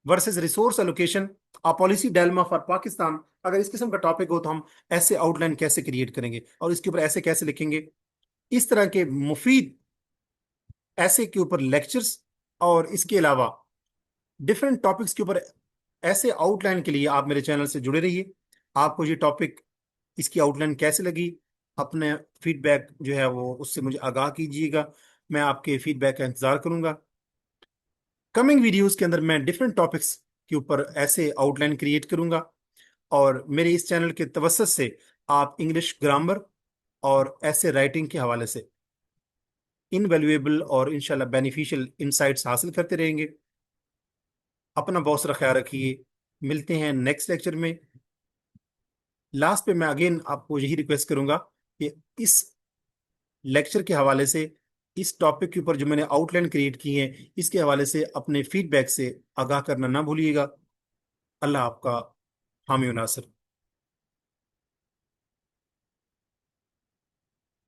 versus resource allocation, a policy dilemma for Pakistan, अगर इस किस्म का टॉपिक हो तो हम ऐसे आउटलाइन कैसे क्रिएट करेंगे और इसके ऊपर ऐसे कैसे लिखेंगे। इस तरह के मुफीद ऐसे के ऊपर लेक्चर्स और इसके अलावा डिफरेंट टॉपिक्स के ऊपर ऐसे आउटलाइन के लिए आप मेरे चैनल से जुड़े रहिए। आपको ये टॉपिक, इसकी आउटलाइन कैसे लगी, अपने फीडबैक जो है वो उससे मुझे आगाह कीजिएगा। मैं आपके फीडबैक का इंतजार करूंगा। कमिंग वीडियोस के अंदर मैं डिफरेंट टॉपिक्स के ऊपर ऐसे आउटलाइन क्रिएट करूंगा और मेरे इस चैनल के तवसत से आप इंग्लिश ग्रामर और ऐसे राइटिंग के हवाले से इनवैल्यूएबल और इंशाल्लाह बेनिफिशियल इंसाइट्स हासिल करते रहेंगे। अपना बहुत सारा ख्याल रखिए। मिलते हैं नेक्स्ट लेक्चर में। लास्ट पे मैं अगेन आपको यही रिक्वेस्ट करूंगा कि इस लेक्चर के हवाले से, इस टॉपिक के ऊपर जो मैंने आउटलाइन क्रिएट की है, इसके हवाले से अपने फीडबैक से आगाह करना ना भूलिएगा। अल्लाह आपका हामी और नासिर।